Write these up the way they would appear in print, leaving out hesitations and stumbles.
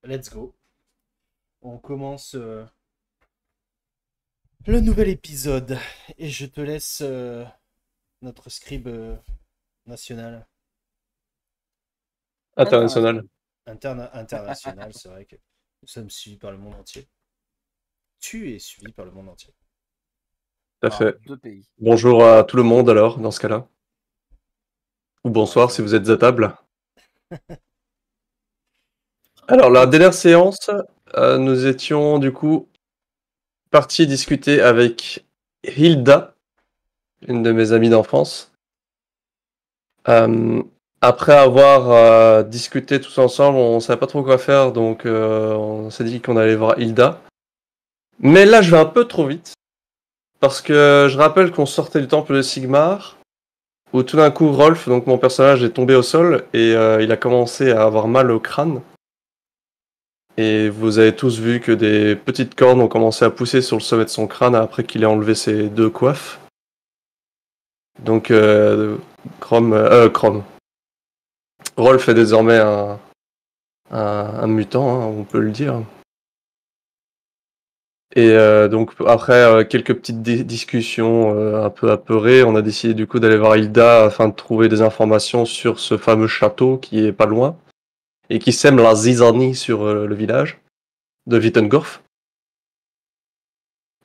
Let's go. On commence le nouvel épisode et je te laisse notre scribe national, International. international. C'est vrai que nous sommes suivis par le monde entier. Tu es suivi par le monde entier. Tout à Par fait. 2 pays. Bonjour à tout le monde alors, dans ce cas-là. Ou bonsoir si vous êtes à table. Alors, la dernière séance, nous étions du coup partis discuter avec Hilda, une de mes amies d'enfance. Après avoir discuté tous ensemble, on savait pas trop quoi faire, donc on s'est dit qu'on allait voir Hilda. Mais là, je vais un peu trop vite, parce que je rappelle qu'on sortait du temple de Sigmar, où tout d'un coup, Rolf, donc mon personnage, est tombé au sol, et il a commencé à avoir mal au crâne. Et vous avez tous vu que des petites cornes ont commencé à pousser sur le sommet de son crâne après qu'il ait enlevé ses deux coiffes. Donc, Chrome. Rolf est désormais un mutant, hein, on peut le dire. Et donc, après quelques petites discussions un peu apeurées, on a décidé du coup d'aller voir Hilda afin de trouver des informations sur ce fameux château qui est pas loin et qui sème la zizanie sur le village de Wittengorf.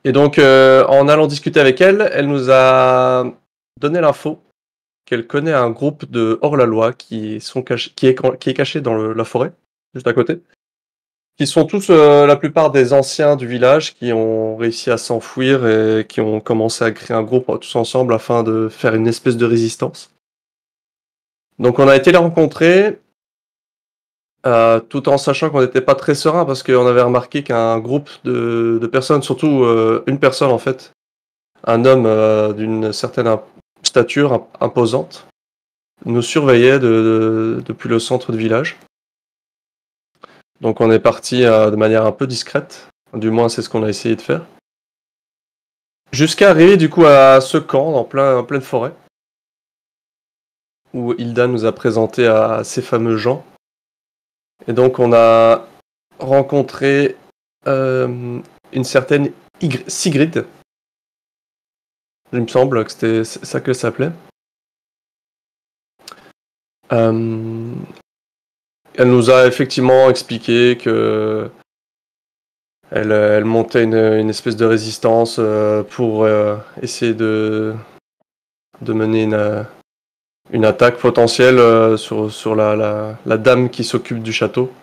Et donc, en allant discuter avec elle, elle nous a donné l'info qu'elle connaît un groupe de hors-la-loi qui est caché dans la forêt, juste à côté, qui sont tous la plupart des anciens du village qui ont réussi à s'enfuir et qui ont commencé à créer un groupe tous ensemble afin de faire une espèce de résistance. Donc, on a été les rencontrer. Tout en sachant qu'on n'était pas très serein parce qu'on avait remarqué qu'un groupe de personnes, surtout une personne en fait, un homme d'une certaine stature imposante, nous surveillait depuis le centre du village. Donc on est parti de manière un peu discrète, du moins c'est ce qu'on a essayé de faire. Jusqu'à arriver du coup à ce camp en pleine forêt, où Hilda nous a présenté à ces fameux gens. Et donc on a rencontré une certaine Sigrid. Il me semble que c'était ça qu'elle s'appelait. Elle nous a effectivement expliqué que elle montait une espèce de résistance pour essayer de mener une attaque potentielle sur la dame qui s'occupe du château.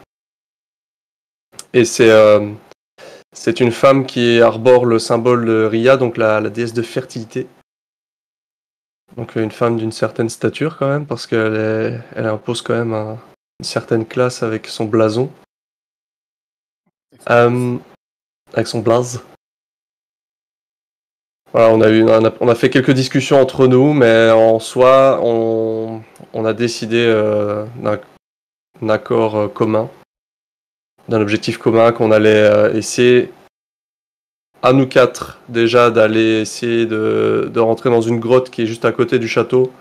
Et c'est une femme qui arbore le symbole de Ria, donc la déesse de fertilité. Donc une femme d'une certaine stature quand même, parce elle impose quand même une certaine classe avec son blason. Avec son blaze. Voilà, on a fait quelques discussions entre nous, mais en soi, on a décidé d'un accord commun, d'un objectif commun qu'on allait essayer, à nous quatre, déjà d'aller essayer de rentrer dans une grotte qui est juste à côté du château,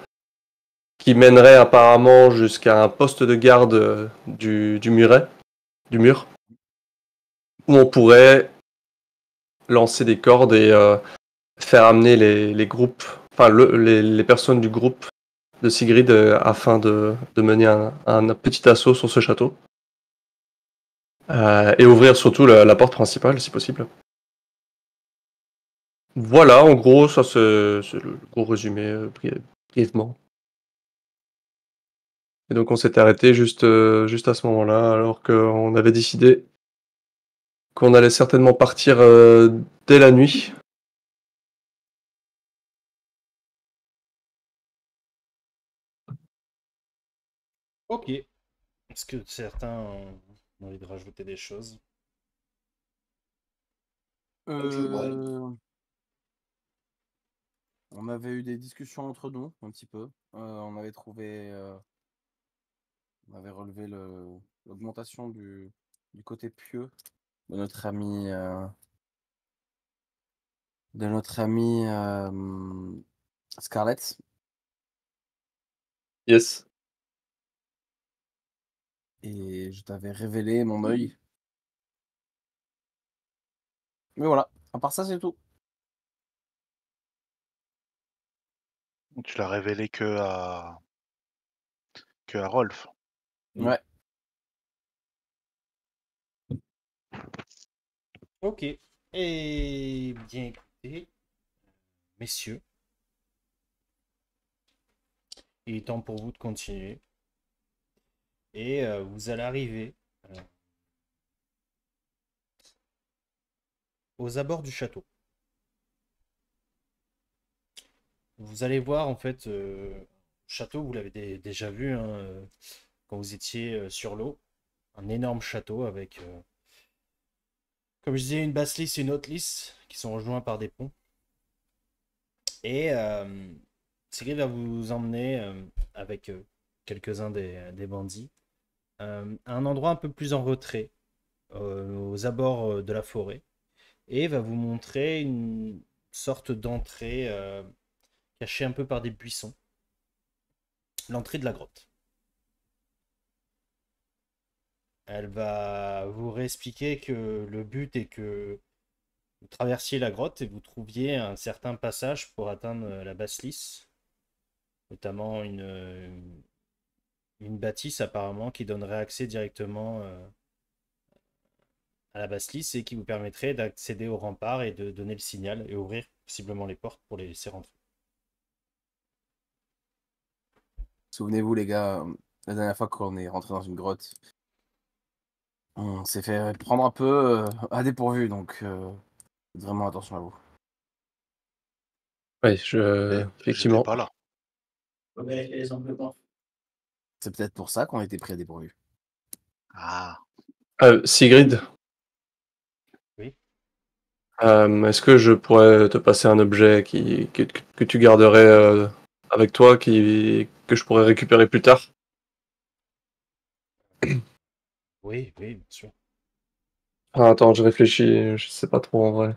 qui mènerait apparemment jusqu'à un poste de garde du mur, où on pourrait lancer des cordes et faire amener les groupes, enfin les personnes du groupe de Sigrid afin de mener un petit assaut sur ce château. Et ouvrir surtout la porte principale si possible. Voilà, en gros, ça c'est le gros résumé brièvement. Et donc on s'est arrêté juste à ce moment-là, alors qu'on avait décidé qu'on allait certainement partir dès la nuit. Ok. Est-ce que certains ont envie de rajouter des choses? On avait eu des discussions entre nous, un petit peu. On avait relevé l'augmentation du côté pieux de de notre amie Scarlett. Yes. Et je t'avais révélé mon œil. Mais voilà, à part ça, c'est tout. Tu l'as révélé que à Rolf. Ouais. Ok. Et bien écoutez, messieurs, il est temps pour vous de continuer. Et vous allez arriver aux abords du château. Vous allez voir en fait, le château, vous l'avez déjà vu hein, quand vous étiez sur l'eau. Un énorme château avec, comme je disais, une basse lisse et une haute lisse qui sont rejoints par des ponts. Et Sigrid va vous emmener avec quelques-uns des bandits à un endroit un peu plus en retrait, aux abords de la forêt, et va vous montrer une sorte d'entrée cachée un peu par des buissons. L'entrée de la grotte. Elle va vous réexpliquer que le but est que vous traversiez la grotte et vous trouviez un certain passage pour atteindre la basse lisse, notamment une bâtisse apparemment qui donnerait accès directement à la basse lisse et qui vous permettrait d'accéder au rempart et de donner le signal et ouvrir possiblement les portes pour les laisser rentrer. Souvenez-vous, les gars, la dernière fois qu'on est rentré dans une grotte, on s'est fait prendre un peu à dépourvu, donc faites vraiment attention à vous. Oui, J'étais effectivement. pas là. Faut vérifier les emplements. C'est peut-être pour ça qu'on a été pris à dépourvu. Ah, Sigrid, Oui. est-ce que je pourrais te passer un objet que tu garderais avec toi, que je pourrais récupérer plus tard? Oui, oui, bien sûr. Ah, attends, je réfléchis, je sais pas trop en vrai.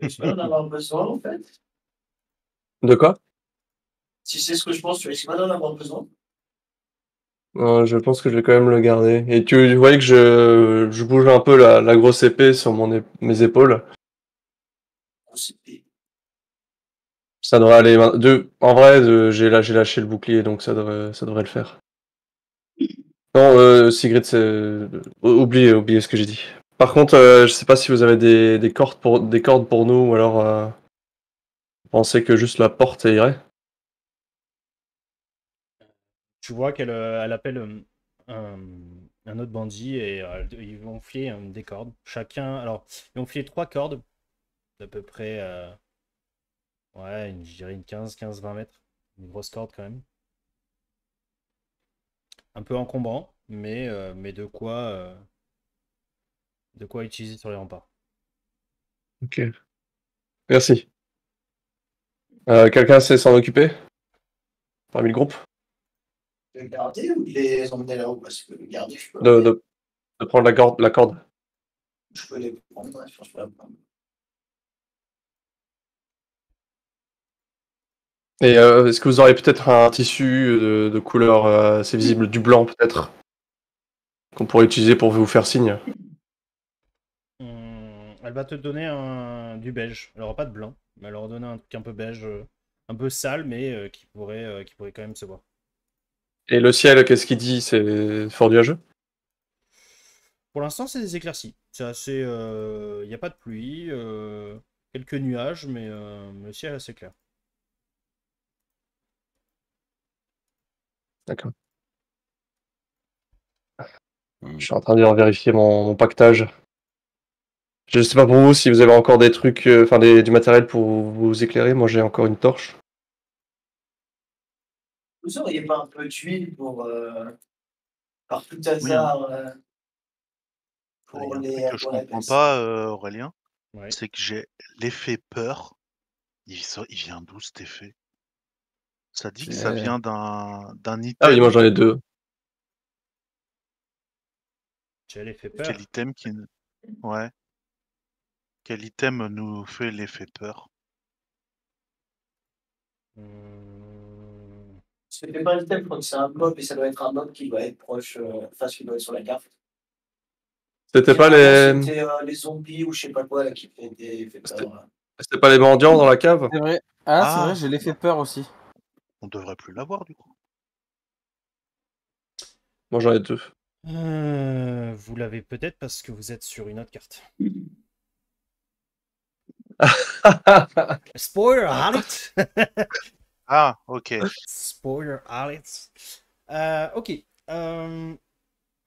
Tu vas en avoir besoin, en fait. De quoi? Si c'est ce que je pense, tu risques pas d'en avoir besoin. Non, je pense que je vais quand même le garder. Et tu voyais que je bouge un peu la grosse épée sur mes épaules. Ça devrait aller. En vrai, j'ai lâché le bouclier, donc ça devrait le faire. Non, Sigrid, oubliez ce que j'ai dit. Par contre, je sais pas si vous avez des cordes pour nous, ou alors vous pensez que juste la porte ça irait. Tu vois qu'elle elle appelle un autre bandit et ils vont filer des cordes. Chacun, alors, ils vont filer 3 cordes d'à peu près, ouais, je dirais une 15-20 mètres. Une grosse corde quand même. Un peu encombrant, mais de quoi utiliser sur les remparts. Ok. Merci. Quelqu'un sait s'en occuper? Parmi le groupe? De les garder ou de les emmener là-haut? Parce que les garder, je peux, De prendre la corde. je peux les prendre, ouais, je peux la prendre. Et est-ce que vous aurez peut-être un tissu de couleur assez visible, du blanc peut-être, qu'on pourrait utiliser pour vous faire signe? Elle va te donner du beige. Elle aura pas de blanc, mais elle aura donné un truc un peu beige, un peu sale, mais qui pourrait quand même se voir. Et le ciel, qu'est-ce qu'il dit? C'est fort nuageux? Pour l'instant, c'est des éclaircies. C'est assez. Il n'y a pas de pluie, quelques nuages, mais le ciel est assez clair. D'accord. Je suis en train de vérifier mon pactage. Je sais pas pour vous si vous avez encore des trucs, enfin du matériel pour vous éclairer. Moi, j'ai encore une torche. Vous auriez pas un peu d'huile pour, par tout oui, hein. hasard, Il y pour a un truc les, que je pour la comprends baisse? pas, Aurélien, Ouais. c'est que j'ai l'effet peur. Il vient d'où cet effet? Ça dit que ça vient d'un Ah oui, moi item. j'en ai deux. Tu as l'effet Quel peur. item qui. Ouais. Quel item nous fait l'effet peur? C'était pas le thème, je crois que c'est un mob et ça doit être un mob qui doit être proche, enfin, qui doit être sur la carte. C'était pas Généralement, les. c'était les zombies ou je sais pas quoi là, qui fait des fait C'était peur. c'était pas les mendiants dans la cave? C'est vrai. Ah, c'est vrai, Ah, j'ai l'effet peur aussi. on devrait plus l'avoir du coup. Moi j'en ai 2. Vous l'avez peut-être parce que vous êtes sur une autre carte. Spoiler alert. Ah, ok. Spoiler alert. Ok.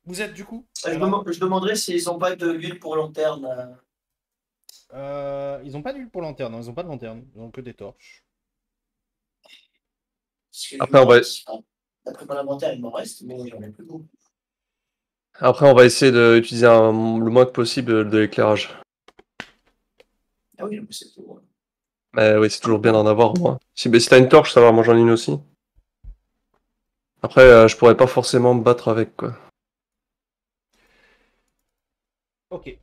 Vous êtes du coup Je demanderais s'ils ont pas de l'huile pour lanterne. Ils ont pas d'huile pour lanterne, hein, ils ont pas de lanterne, ils ont que des torches. Parce que Après, on va... d'après mon inventaire, il m'en reste, mais j'en ai plus beaucoup. Après, on va essayer d'utiliser le moins que possible de l'éclairage. Ah oui, mais c'est tout. Ouais. Mais oui, c'est toujours bien d'en avoir, moi. Si t'as une torche, ça va, moi j'en ai une aussi. Après, je pourrais pas forcément me battre avec, quoi. Ok.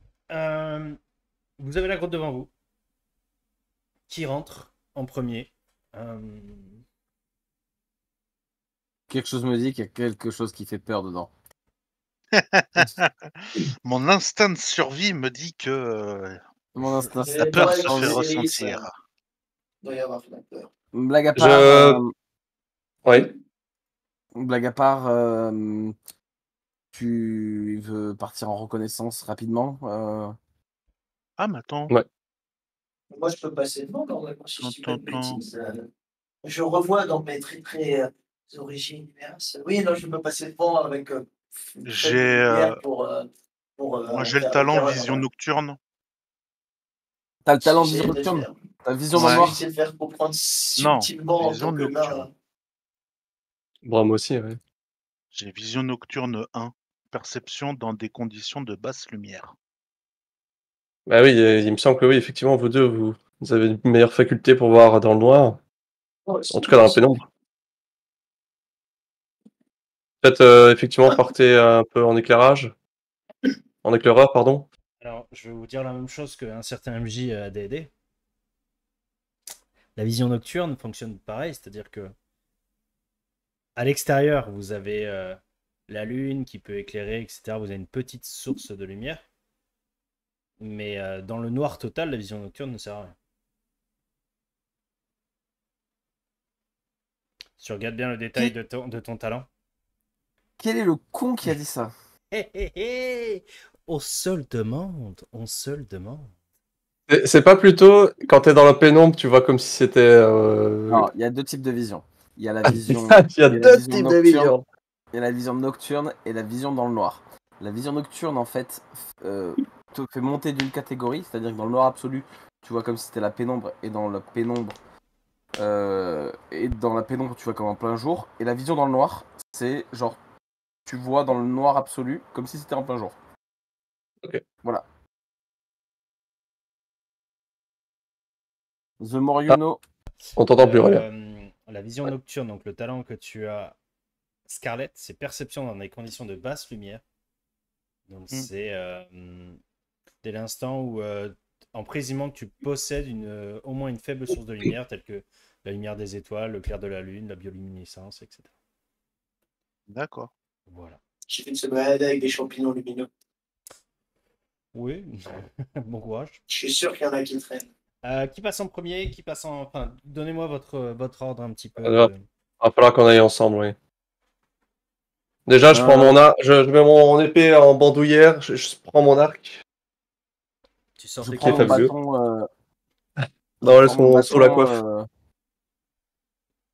Vous avez la grotte devant vous. Qui rentre en premier? Quelque chose me dit qu'il y a quelque chose qui fait peur dedans. Mon instinct de survie me dit que Mon instinct, Il y c'est a la des peur peur pareils se dans fait la changer. série, ressentir. ça doit y avoir la peur. Blague à part, Je... Oui. blague à part, tu veux partir en reconnaissance rapidement Ah, mais attends. Ouais. Moi, je peux passer devant normalement, si je dis pas de Attends. bêtises. Je revois dans mes très origines. Oui, non, je peux passer devant avec une faible J'ai lumière pour moi j'ai le faire talent l'éclairage. vision nocturne. T'as le talent de J'essaie vision de le nocturne? faire. T'as vision dans le Ouais. noir? J'essaie de faire comprendre Non, subtilement en vision tant que nocturne. nain. Bram aussi, ouais. J'ai vision nocturne 1. Perception dans des conditions de basse lumière. Bah oui, il me semble que oui, effectivement, vous deux, vous avez une meilleure faculté pour voir dans le noir. Oh, En tout cas, dans la pénombre. Peut-être, effectivement, partez un peu en éclairage. En éclaireur, pardon. Alors, je vais vous dire la même chose qu'un certain MJ à D&D. La vision nocturne fonctionne pareil, c'est-à-dire que à l'extérieur, vous avez la lune qui peut éclairer, etc. Vous avez une petite source de lumière. Mais dans le noir total, la vision nocturne ne sert à rien. Si tu regardes bien le détail de ton talent. Quel est le con qui a dit ça? Hé, hé, hé. On se le demande, on se le demande. C'est pas plutôt, quand t'es dans la pénombre, tu vois comme si c'était... Non, il y a deux types de vision. Il y a la vision, Il y a la deux vision types de nocturne. vision. Il y a la vision nocturne et la vision dans le noir. La vision nocturne, en fait, te fait monter d'une catégorie, c'est-à-dire que dans le noir absolu, tu vois comme si c'était la pénombre, et dans la pénombre, tu vois comme en plein jour. Et la vision dans le noir, c'est genre, tu vois dans le noir absolu, comme si c'était en plein jour. Ok. Voilà. The more you know. On t'entend plus, rien. La vision nocturne, donc le talent que tu as, Scarlett, c'est perception dans des conditions de basse lumière. Donc c'est dès l'instant où, en présumant que tu possèdes au moins une faible source de lumière, telle que la lumière des étoiles, le clair de la lune, la bioluminescence, etc. D'accord. Voilà. J'ai fait de se balader avec des champignons lumineux. Oui, bon courage. Je suis sûr qu'il y en a qui traînent. Qui passe en premier? Qui passe en... Enfin, donnez-moi votre ordre un petit peu. Il va falloir qu'on aille ensemble, oui. Déjà, je prends mon arc, je mets mon épée en bandoulière, je prends mon arc. Tu sors Je tes prends mon fabuleux. bâton. Non, laisse mon sous la coiffe. Je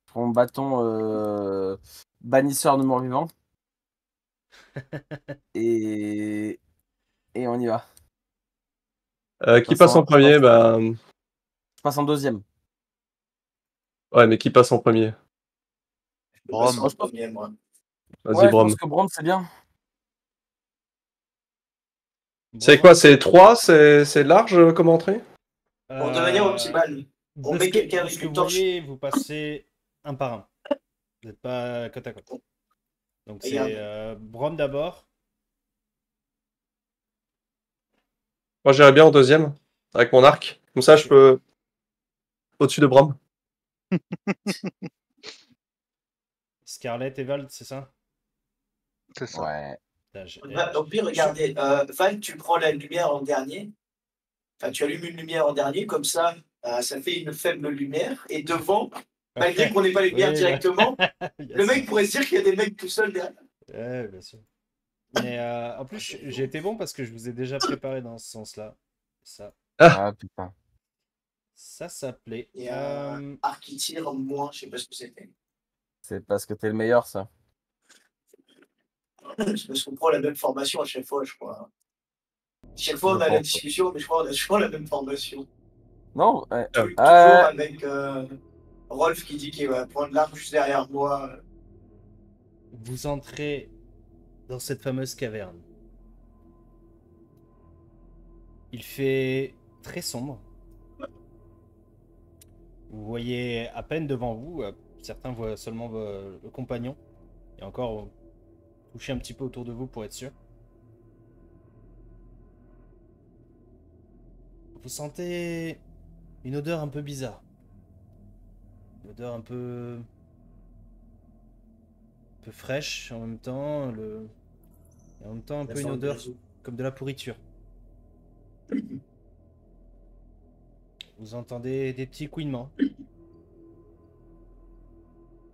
prends mon bâton bannisseur de mort-vivant. Et on y va. Qui passe en premier? Bah... Je passe en deuxième. Ouais, mais qui passe en premier? Je passe Brom. en premier, moi. Vas-y, Ouais, je Brom. pense que Brom, c'est bien. C'est quoi? C'est 3? C'est large comme entrée? Pour devenir optimal, on met quelqu'un de ce avec que une vous torche. voyez, vous passez un par un. Vous n'êtes pas côte à côte. Donc Regarde. c'est Brom d'abord. Moi, j'irais bien en deuxième. avec mon arc. Comme ça, je peux au-dessus de Brom. Scarlett et Vald, c'est ça? C'est ça. Ouais. Putain, j'ai- Au pire, regardez, Val, tu prends la lumière en dernier. Enfin, tu allumes une lumière en dernier, comme ça, ça fait une faible lumière. Et devant, malgré qu'on n'ait pas les lumières Oui, directement, yes. le mec pourrait se dire qu'il y a des mecs tout seuls derrière. Ouais, bien sûr. Mais en plus, j'ai été bon parce que je vous ai déjà préparé dans ce sens-là. Ah putain. Ça s'appelait. Et arc qui tire moins, je sais pas ce que c'était. C'est parce que t'es le meilleur, ça. C'est parce qu'on prend la même formation à chaque fois, je crois. Chaque fois, on Je a la pense. discussion, mais je crois qu'on a toujours la même formation. Non, ouais. Toujours avec Rolf qui dit qu'il va prendre l'arc juste derrière moi. Vous entrez dans cette fameuse caverne. Il fait très sombre. Vous voyez à peine devant vous, certains voient seulement le compagnon. Et encore, touchez un petit peu autour de vous pour être sûr. Vous sentez une odeur un peu bizarre. Une odeur un peu fraîche en même temps. Et en même temps un peu une odeur comme de la pourriture. Vous entendez des petits couinements.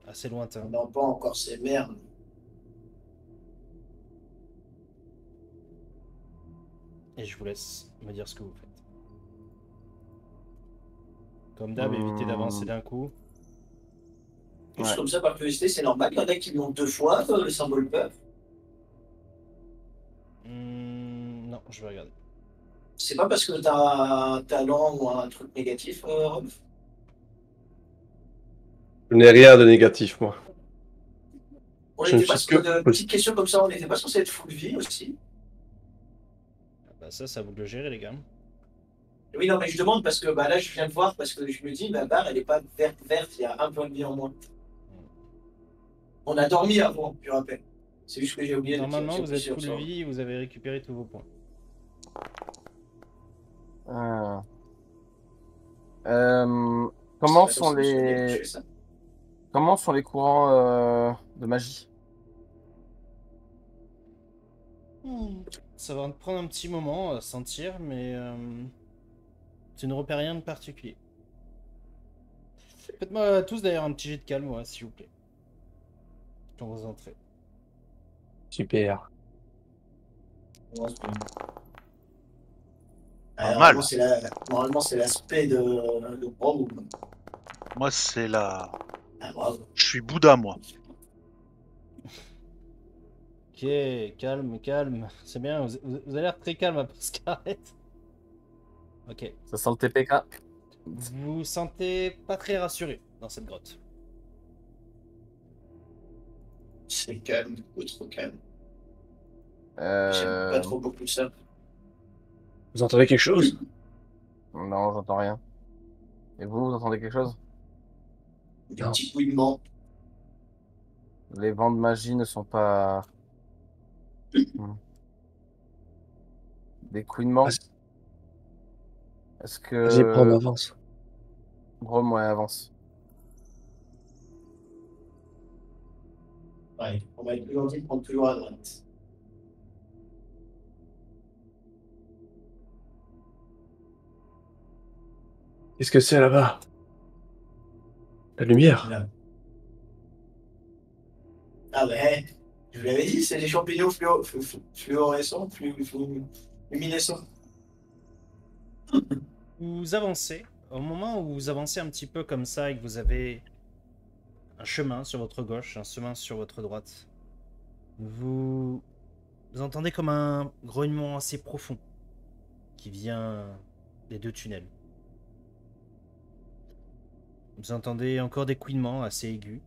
Assez lointains. On n'entend pas encore ces merdes. Et je vous laisse me dire ce que vous faites. Comme d'hab, évitez d'avancer d'un coup. Juste Ouais. comme ça, par curiosité, c'est normal. Il y en a qui montent 2 fois, le symbole peur. Non, je vais regarder. C'est pas parce que t'as un talent ou un truc négatif, Rolf. Je n'ai rien de négatif, moi. On Je ne était pas suis sur que de petites questions comme ça, on n'était pas censé être full vie aussi. Ah bah ça vous le gérez, les gars. Oui, non, mais je demande parce que bah, là, je viens de voir, parce que je me dis, ma barre, elle n'est pas verte, il y a un point de vie en moins. On a dormi avant, je rappelle. C'est juste que j'ai oublié de dire. Normalement, vous êtes sur full ça. vie, vous avez récupéré tous vos points. Ah. C'est Comment pas sont censé me souvenir que je les fais ça. comment sont les courants de magie? Ça va me prendre un petit moment à sentir, mais tu ne repères rien de particulier. Faites-moi tous d'ailleurs un petit jet de calme, ouais, s'il vous plaît. Quand vous entrez. Super. Pas Normalement, mal. Normalement, c'est l'aspect de Bravo. Moi, c'est la. Ah, bravo. Je suis Bouddha, moi. Ok, calme, calme. C'est bien, vous avez l'air très calme après Scarlett. Ok. Ça sent le TPK. Vous vous sentez pas très rassuré dans cette grotte. C'est calme, beaucoup trop calme. J'aime Euh... pas trop beaucoup de ça. Vous entendez quelque chose? Non, j'entends rien. Et vous entendez quelque chose? Des Non. petits couinements. Les vents de magie ne sont pas des couinements. Est-ce Vas-y, Brom, que avance. Brom, ouais, avance. Ouais, on va être toujours dit de prendre toujours à droite. Qu'est-ce que c'est là-bas? La lumière? Là. Ah ouais, je vous l'avais dit, c'est les champignons fluorescents, luminescents. Vous avancez. Au moment où vous avancez un petit peu comme ça et que vous avez un chemin sur votre gauche, un chemin sur votre droite, vous entendez comme un grognement assez profond qui vient des deux tunnels. Vous entendez encore des couinements assez aigus.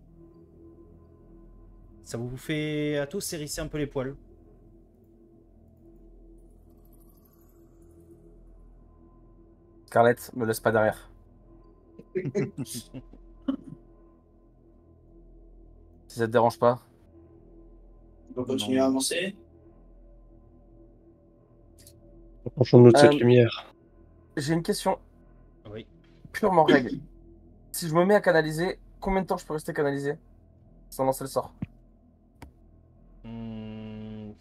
Ça vous fait à tous hérisser un peu les poils. Scarlett, me laisse pas derrière. Si ça te dérange pas. On va continuer à avancer. Approchons-nous de cette Euh, lumière. J'ai une question Oui. purement règle. Si je me mets à canaliser, combien de temps je peux rester canalisé sans lancer le sort? Hmm,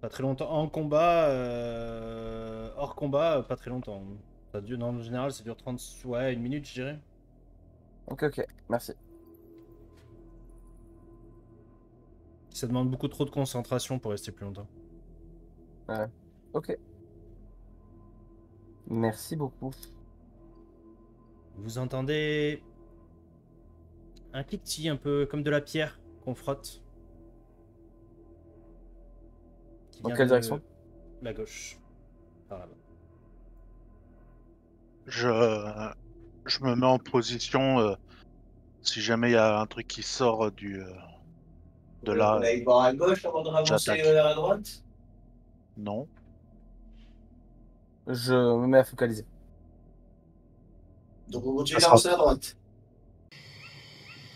Pas très longtemps. En combat, hors combat, pas très longtemps. Ça dure, en général, ça dure 30, ouais, une minute, je dirais. Ok, ok, merci. Ça demande beaucoup trop de concentration pour rester plus longtemps. Ouais. Ok, merci beaucoup. Vous entendez un cliquetis un peu comme de la pierre qu'on frotte, qui Dans vient quelle de direction? la gauche, par là-bas. Je me mets en position si jamais il y a un truc qui sort de On là, aille voir à gauche avant de ravancer j'attaque. vers la droite. Non. Je me mets à focaliser. Donc on Ça continue sera... d'avancer à droite.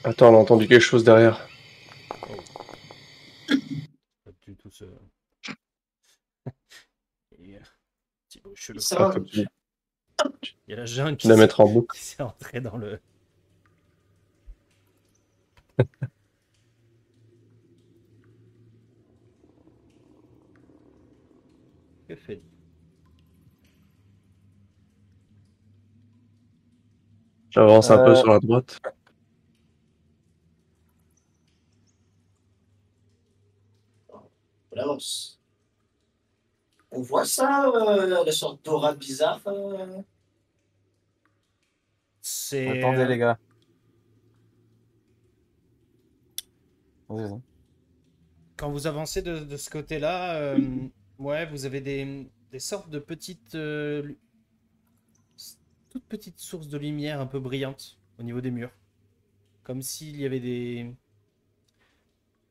Attends, on a entendu quelque chose derrière. Oh. Pas du tout ce. Et, petit bruit chelou. Ah, Ça, faut que Il y a la jungle tu la mettras en boucle. qui s'est entrée dans le. Que fait. J'avance un peu Euh, sur la droite. on avance. On voit ça, la sorte d'aura bizarre. C'est. Attendez les gars. Vas-y. Quand vous avancez de ce côté-là, ouais, vous avez des sortes de petites. Toutes petites sources de lumière un peu brillantes au niveau des murs. Comme s'il y avait des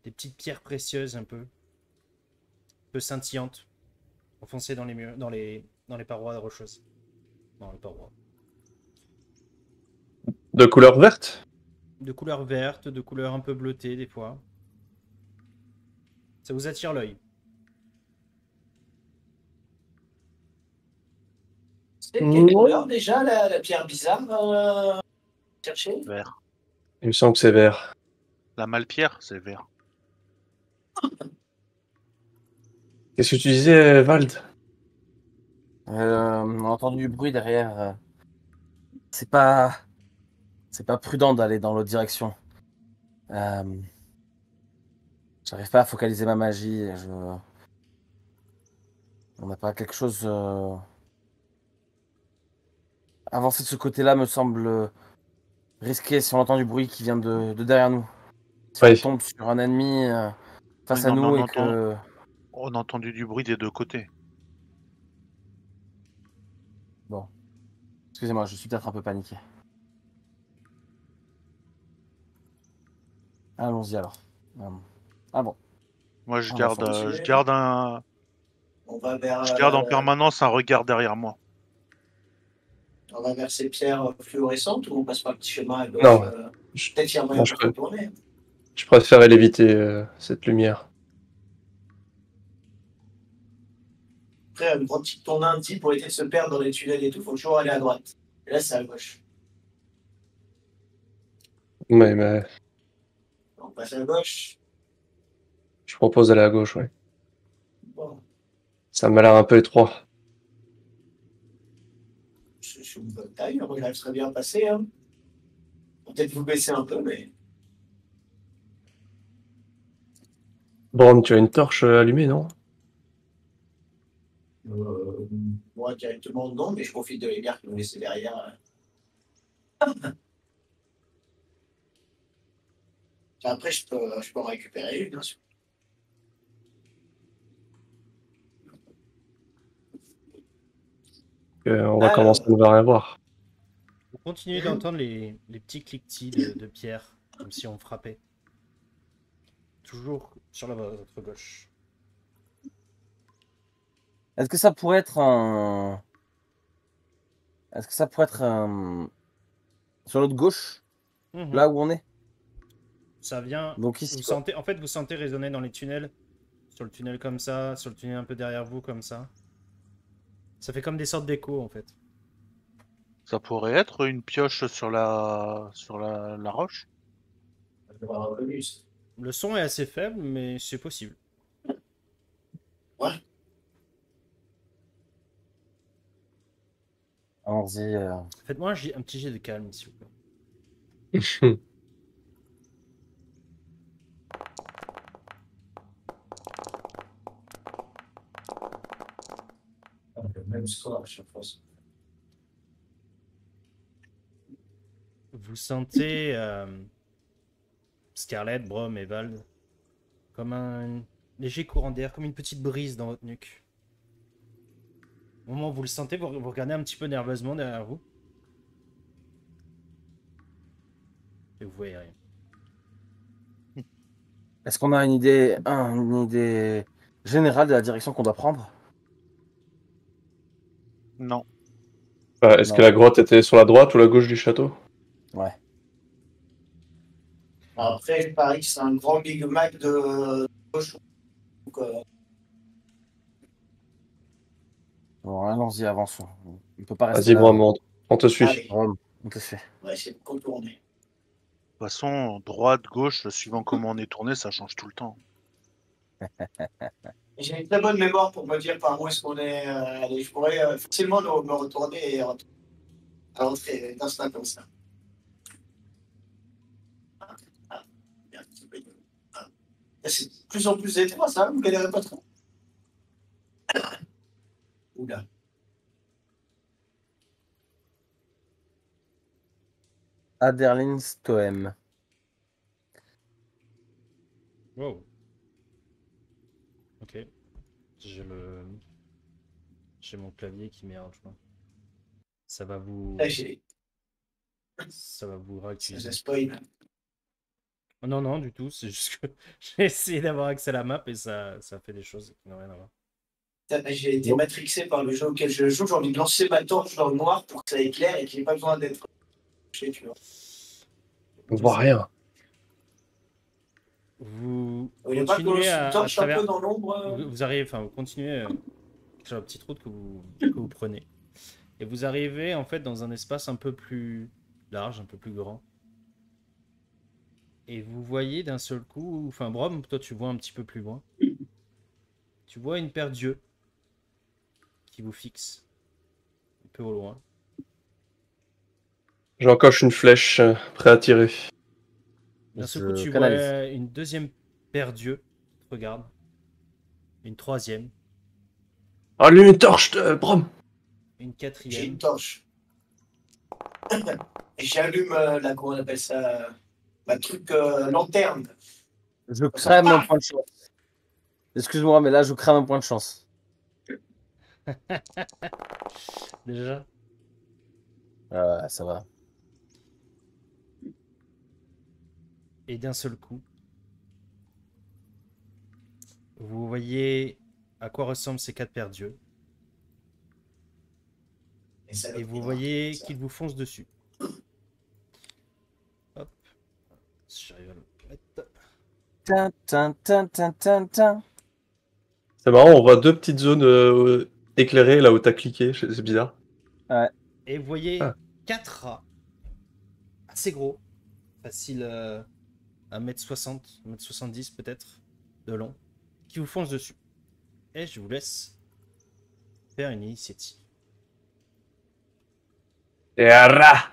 petites pierres précieuses un peu scintillantes, enfoncées dans les murs, dans les parois rocheuses. Dans les parois. De couleur verte? De couleur verte, de couleur un peu bleutée des fois. Ça vous attire l'œil. C'est quelle Non. couleur déjà, la pierre bizarre chercher? Vert. Il me semble que c'est vert. La malpierre, c'est vert. Qu'est-ce que tu disais, Vald? On a entendu du bruit derrière. C'est pas, c'est pas prudent d'aller dans l'autre direction. Euh, J'arrive pas à focaliser ma magie. On n'a pas quelque chose. Avancer de ce côté-là me semble risqué si on entend du bruit qui vient de derrière nous. Si on Oui. tombe sur un ennemi Oui, face à non, mais nous et que. on a entendu du bruit des deux côtés. Bon. Excusez-moi, je suis peut-être un peu paniqué. Allons-y alors. Ah bon. Moi, On va je continuer. garde On va vers, je garde en permanence un regard derrière moi. on va vers ces pierres fluorescentes ou on passe par le petit chemin à gauche? Non, je, Peut-être qu'il y a moyen non, de contourner. je préférais l'éviter, cette lumière. Après, quand ton dit pour éviter de se perdre dans les tunnels et tout, il faut toujours aller à droite. Et là, c'est à gauche. Mais On passe à gauche. je propose d'aller à gauche, ouais. Bon, Ça m'a l'air un peu étroit. c'est une bonne taille. Moi, j'arrive très bien à passer. Hein. Peut-être vous baisser un peu, mais Bron, tu as une torche allumée, non? moi, directement, non, mais je profite de l'écart que vous laissez derrière. Après, je peux en récupérer une, bien sûr. On va Alors, commencer à ne rien voir. Vous continuez d'entendre les petits cliquetis de pierre, comme si on frappait. Toujours sur votre gauche. Est-ce que ça pourrait être un. Est-ce que ça pourrait être un. Sur notre gauche, Mhm. là où on est? Ça vient. Donc ici, Vous quoi. sentez, en fait, vous sentez résonner dans les tunnels. Sur le tunnel comme ça, sur le tunnel un peu derrière vous comme ça. Ça fait comme des sortes d'échos en fait. Ça pourrait être une pioche sur la roche. Je l'aurais reconnu, ça. Le son est assez faible, mais c'est possible. Ouais. Allons-y. Faites-moi un petit jet de calme, s'il vous plaît. Le même score à chaque fois. Vous sentez Scarlett, Brom et Vald comme un léger courant d'air, comme une petite brise dans votre nuque. Au moment où vous le sentez, vous regardez un petit peu nerveusement derrière vous. Et vous voyez rien. Est-ce qu'on a une idée générale de la direction qu'on doit prendre? Non. Est-ce Non. que la grotte était sur la droite ou la gauche du château? Ouais. Après, je parie que c'est un grand Big Mac de gauche. Donc, Bon, allons-y, avançons. On peut pas rester Vas-y, là. Brom, on te suit. allez, Rome, on te fait. on va essayer de contourner. De toute façon, droite, gauche, suivant comment on est tourné, ça change tout le temps. Et j'ai une très bonne mémoire pour me dire par où est-ce qu'on est allé. Je pourrais facilement me retourner et rentrer d'instinct comme ça. Il y a un petit peu de- ah. C'est de plus en plus étroit, ça, vous galérez pas trop. Oula. Aderlin Stoem. Wow. Ok. J'ai mon clavier qui merde, je crois. Ça va vous. Là, j'ai Ça va vous ça réactualiser. spoil. Oh, non, non, du tout. C'est juste que j'ai essayé d'avoir accès à la map et ça fait des choses qui n'ont rien à voir. J'ai été Non. matrixé par le jeu auquel je joue. J'ai envie de lancer ma torche dans le noir pour que ça éclaire et qu'il n'y ait pas besoin d'être touché, tu vois. On voit rien. Vous Il n'y a pas que continuez une à torche un travers. peu dans l'ombre. Vous arrivez, enfin, vous continuez sur la petite route que vous prenez. Et vous arrivez en fait dans un espace un peu plus large, un peu plus grand. Et vous voyez d'un seul coup, enfin, Brom, toi tu vois un petit peu plus loin. Tu vois une paire d'yeux qui vous fixe un peu au loin. J'encoche une flèche, prêt à tirer. D'un seul Je coup, tu canalise. vois une deuxième paire d'yeux qui te regarde. Une troisième, Allume une torche, Brom. une J'ai quatrième. une torche. Et j'allume la, comment on appelle ça, ma truc lanterne. Je crame un point de chance. Excuse-moi, mais là, je crame un point de chance. Déjà. Ça va. Et d'un seul coup, vous voyez à quoi ressemblent ces quatre paires d'yeux. Et vous voyez qu'ils vous foncent dessus. Hop. Si j'arrive à le mettre. Tin, tin, tin, tin, tin, tin. C'est marrant, on voit deux petites zones éclairées là où t'as cliqué, c'est bizarre. Et vous voyez Ah. 4 rats. Assez gros. Facile 1m60, 1m70 peut-être. De long. Qui vous foncent dessus. Et je vous laisse faire une initiative. Et rat.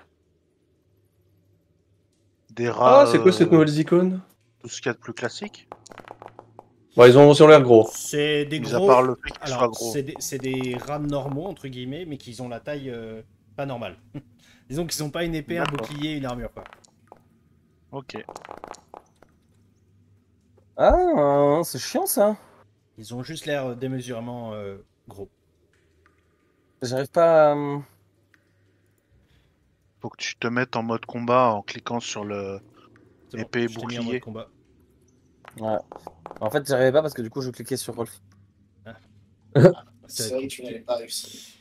Des rats. Ah, c'est quoi cette nouvelle icône? Tout ce qu'il y a de plus classique. Bon, ils ont l'air gros. C'est des Mis à gros. part le fait qu'ils soient Alors, gros. c'est des rats normaux, entre guillemets, mais qui ont la taille pas normale. Disons qu'ils n'ont pas une épée, un D'accord. bouclier, une armure, quoi. Ok. Ah, c'est chiant ça. Ils ont juste l'air démesurément gros. J'arrive pas à... Faut que tu te mettes en mode combat en cliquant sur le C'est bon, épée et je t'ai mis en mode bouclier. combat. Ouais. En fait, j'arrivais pas parce que du coup, je cliquais sur Rolf. C'est vrai que tu n'avais pas réussi.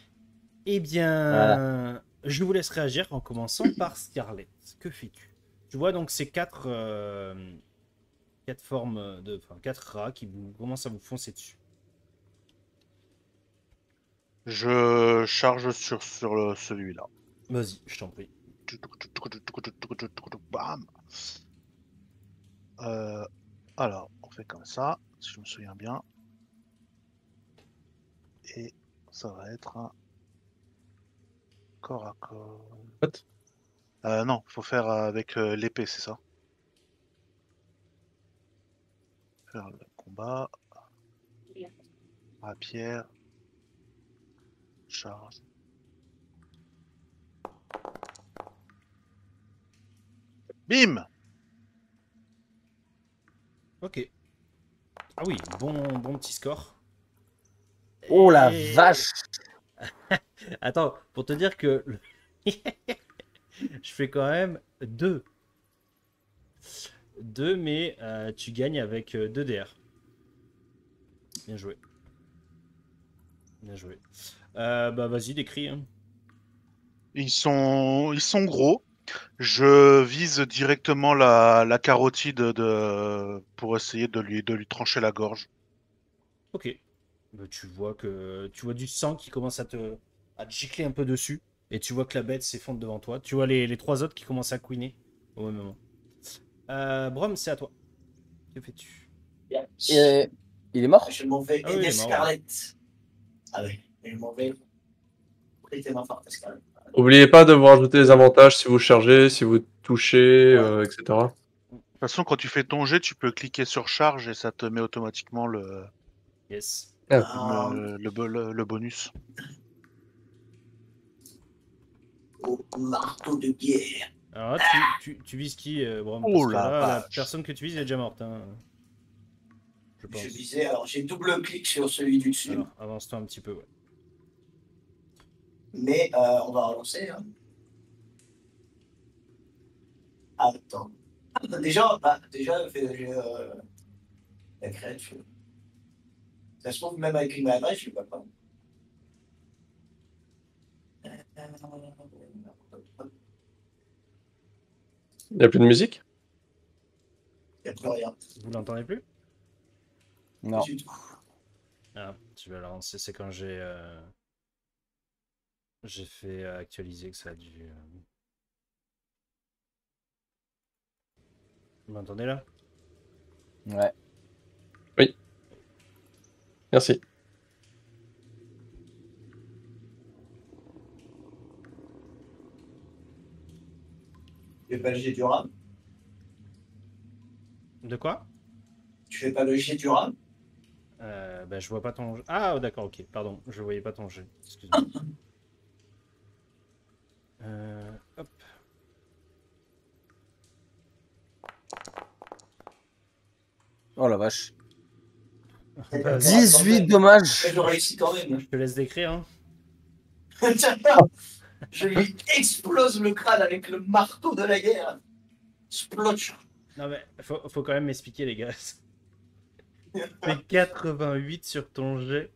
Eh bien, je vous laisse réagir en commençant par Scarlett. Que fais-tu? Tu vois donc ces quatre formes de, enfin, quatre rats qui commencent à vous foncer dessus. Je charge sur celui-là. Vas-y, je t'en prie. Bam. Alors, on fait comme ça, si je me souviens bien. Et ça va être un corps à corps. What? Non, faut faire avec l'épée, c'est ça. Faire le combat. À pierre. Charge. Bim! Ok. Ah oui, bon petit score. Oh la Et- vache! Attends, pour te dire que je fais quand même 2. 2, mais tu gagnes avec 2 DR. Bien joué. Bien joué. Bah vas-y, décris. Hein. Ils sont gros. Je vise directement la carotide pour essayer de lui trancher la gorge. Ok. Bah, tu vois du sang qui commence à te gicler un peu dessus. Et tu vois que la bête s'effondre devant toi. Tu vois les 3 autres qui commencent à couiner au même moment. Brom, c'est à toi. Que fais-tu? Et... Il est mort? Je m'en vais Ah oui, il aider est mort, Scarlett. Ah oui, je m'en vais prêter ma forte à Scarlett. N'oubliez pas de vous rajouter des avantages si vous chargez, si vous touchez, etc. De toute façon, quand tu fais ton jet, tu peux cliquer sur charge et ça te met automatiquement Yes. Ah. le bonus. Au marteau de guerre. Alors là, tu vises qui, Brom? Oh Parce que la là, la vache. personne que tu vises est déjà morte. Hein. Je pense. Je visais, alors j'ai double clic sur celui du dessus, Alors, avance-toi un petit peu, ouais. mais on va relancer. Hein. Attends. Déjà, la créature. Ça se trouve, même avec une adresse, je ne sais pas. Il n'y a plus de musique? Il n'y a plus rien. Vous l'entendez plus? Non. Du tout. Ah, je vais la lancer. C'est quand j'ai fait actualiser que ça a dû. Vous m'entendez là? Ouais. Merci. Tu fais pas le jet du RAM? De quoi? Tu fais pas le jet du RAM? Bah, je vois pas ton. Ah, oh, d'accord, ok. Pardon, je voyais pas ton jeu. Excuse-moi. Hop. Oh la vache. Bah, 18 dommages. Je réussis quand même. je te laisse décrire. Hein. Je lui explose le crâne avec le marteau de la guerre. Splotch. Non, mais faut quand même m'expliquer, les gars. Fais 88 sur ton jet.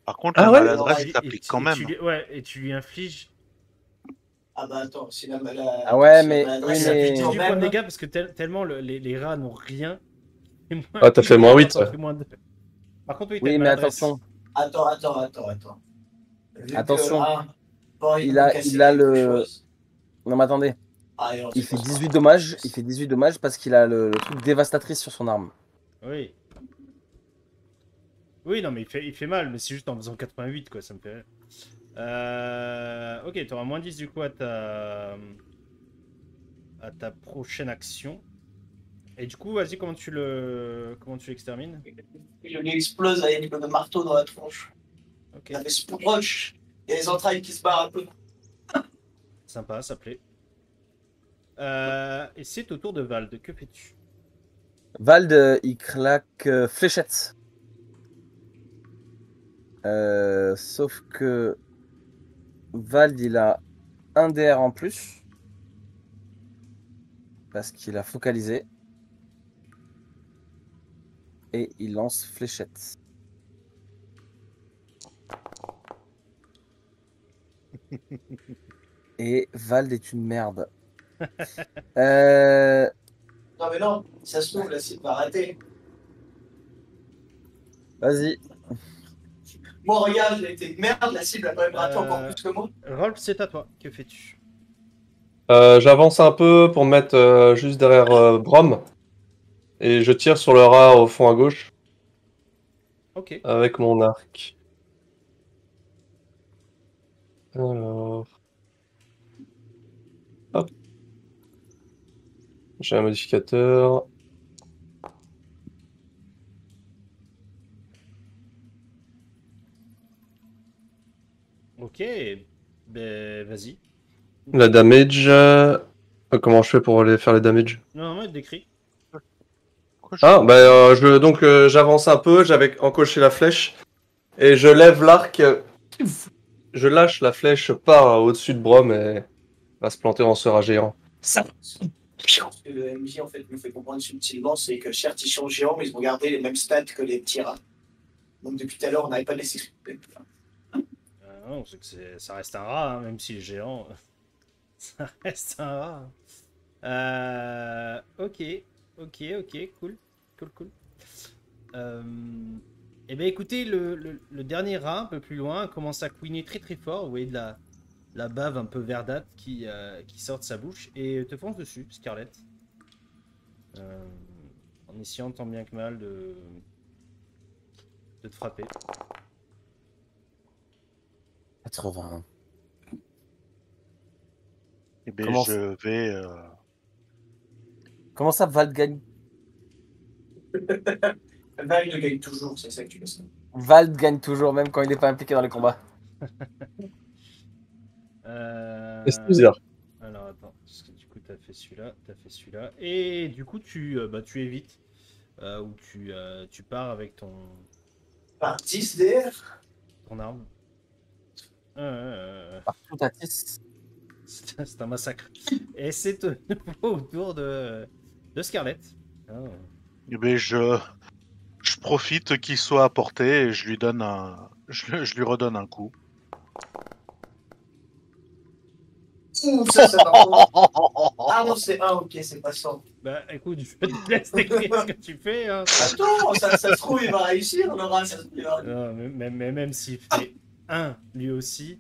Par contre, Ah la ouais? maladresse Et- s'applique et quand même. Ouais, et tu lui infliges. Ah bah attends, si la Ah ouais, si mais- la oui, maladresse Tu mais- infliges s'applique quand 18 points de même, dégâts parce que tellement les rats n'ont rien. Et moi, Ah, t'as fait moins 8, t'en ouais. fais moins 2. Par contre, oui, t'as Oui, une mais maladresse. attention. Attends. Vu Attention. bon, Il a le- Non, mais attendez. Allez, on Il se fait concentre. 18 dommages. Il fait 18 dommages parce qu'il a le truc dévastatrice sur son arme. Oui. Oui, non, mais il fait mal, mais c'est juste en faisant 88, quoi, ça me fait rire. Ok, t'auras moins 10 du coup à ta prochaine action. Et du coup, vas-y, comment tu l'extermines? Je lui explose avec le marteau dans la tronche. Ok, Ça fait splotch. Il y a les entrailles qui se barrent un peu. sympa, ça plaît. Et c'est au tour de Vald, que fais-tu? Vald, il claque fléchette. Sauf que Vald, il a un DR en plus. Parce qu'il a focalisé. Et il lance fléchette. Et Vald est une merde. Non mais non, ça se trouve, la cible va rater. Vas-y. Moi, regarde, j'ai été merde, la cible a quand même raté encore plus que moi. Rolf, c'est à toi. Que fais-tu? J'avance un peu pour me mettre juste derrière Brom. Et je tire sur le rat au fond à gauche Ok. avec mon arc. Alors. Hop. J'ai un modificateur. Ok. Ben, vas-y. La damage. Comment je fais pour aller faire les damage? Non, non, décrit. Ah, donc j'avance un peu, j'avais encoché la flèche. Et je lève l'arc. Je lâche la flèche, part au-dessus de Brom et va se planter dans ce rat géant. Ce que le MJ en fait nous fait comprendre subtilement, c'est que certes ils sont géants, mais ils ont gardé les mêmes stats que les petits rats. Donc depuis tout à l'heure, on n'avait pas laissé. Non, c'est que ça reste un rat, hein, même s'il est géant. Ça reste un rat. Ok, cool. Cool. Eh bien, écoutez, le dernier rat, un peu plus loin, commence à couiner très fort. Vous voyez de la bave un peu verdâtre qui sort de sa bouche et te fonce dessus, Scarlett. En essayant tant bien que mal de te frapper. 80. Eh bien, Comment- je vais. Comment ça, Val gagne? Là, il le gagne toujours, c'est ça que tu veux savoir. Val gagne toujours, même quand il n'est pas impliqué dans les combats. Excusez-moi. Alors attends, parce que du coup t'as fait celui-là, et du coup tu évites, ou tu pars avec Par 10 DR. ton arme. Partout à 10. C'est un massacre. Et c'est de nouveau au tour de Scarlett. Ah. Eh bien, je profite qu'il soit à portée et je lui donne je lui redonne un coup. Ouh, ça par contre. Ah non, c'est 1, ok, c'est pas 100. Bah écoute, je te laisse décrire ce que tu fais. Hein. Attends, ça se trouve, il va réussir, le rat, ça se trouve, il va... Non, mais même s'il fait 1 lui aussi.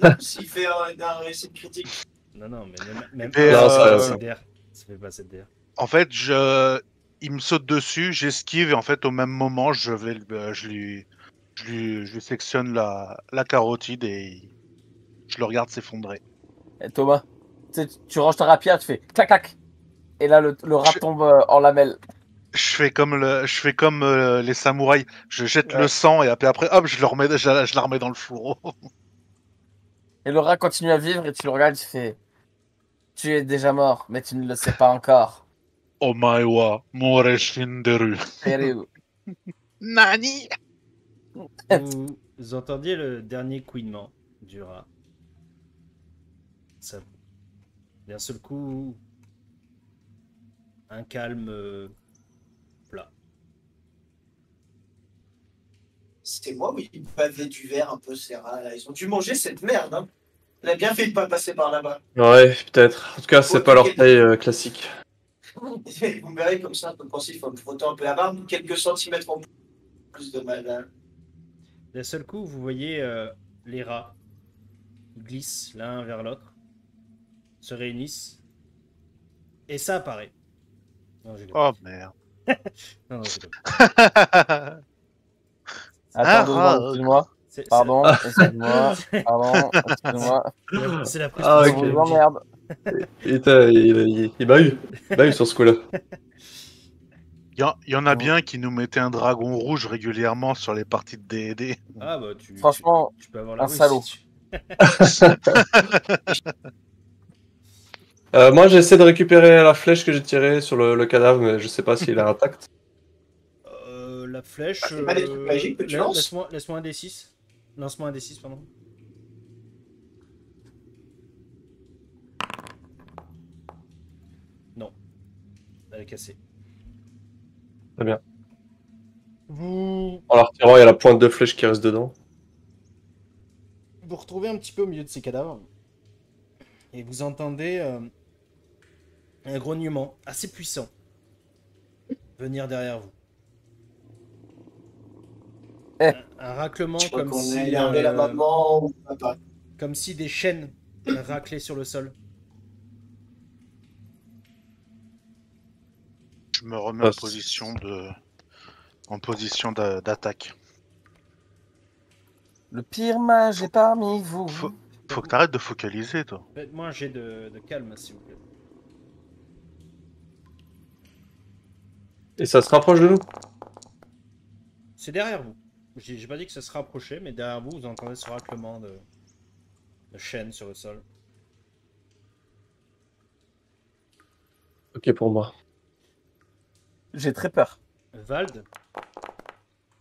Non, s'il fait un réussite critique. Non, mais même Et, un, ça fait pas euh, cette DR. Ça fait pas cette DR. En fait, il me saute dessus, j'esquive et en fait, au même moment, je lui sectionne la carotide et je le regarde s'effondrer. Et Thomas, tu ranges ta rapière, tu fais clac clac. Et là, le rat Je- tombe en lamelles. Je fais comme les samouraïs. Je jette Ouais. le sang et après, hop, je la remets dans le fourreau. Et le rat continue à vivre et tu le regardes, tu fais tu es déjà mort, mais tu ne le sais pas encore. Omae wa more shinderu. Pérou. Nani? Vous entendiez le dernier couinement du rat. Ça, d'un seul coup, un calme plat. C'est moi, oui, il bavait du verre un peu, ces rats là. Ils ont dû manger cette merde, hein. Il a bien fait de pas passer par là-bas. Ouais, peut-être. En tout cas, c'est Ok, pas leur ok. taille classique. Vous me verrez comme ça, un peu pensif, en me frottant un peu la barbe, quelques centimètres en plus de mal. Hein. D'un seul coup, vous voyez les rats glissent l'un vers l'autre, se réunissent, et ça apparaît. Non, j'ai Oh merde. non, j'ai Attends 2 rat. secondes, excuse-moi. c'est Pardon, excuse-moi. Pardon, excuse-moi. c'est la prise Ah, Je ok. vous emmerde. Il m'a eu sur ce coup-là. Il y en a bien qui nous mettaient un dragon rouge régulièrement sur les parties de D&D. Ah bah Franchement, tu peux avoir la un ruse salaud. si tu- Moi, j'essaie de récupérer la flèche que j'ai tirée sur le cadavre, mais je sais pas s'il est intact. La flèche. C'est pas des trucs magiques que tu lances Laisse-moi un D6. Lance-moi un D6, pardon. Non. Elle est cassée. Très bien. Vous En la retirant, il y a la pointe de flèche qui reste dedans. vous retrouvez un petit peu au milieu de ces cadavres. Et vous entendez un grognement assez puissant venir derrière vous. Un raclement Je crois comme qu'on a si, énervé la maman ou papa. comme si des chaînes raclaient sur le sol. Je me remets Ah, en position d'attaque. Le pire mage est parmi vous. Faut que t'arrêtes de focaliser, toi. Faites-moi un jet de calme, s'il vous plaît. Et ça se rapproche de nous? C'est derrière vous. J'ai pas dit que ça se rapprochait, mais derrière vous, vous entendez ce raclement de chaînes sur le sol. Ok pour moi. J'ai très peur. Vald,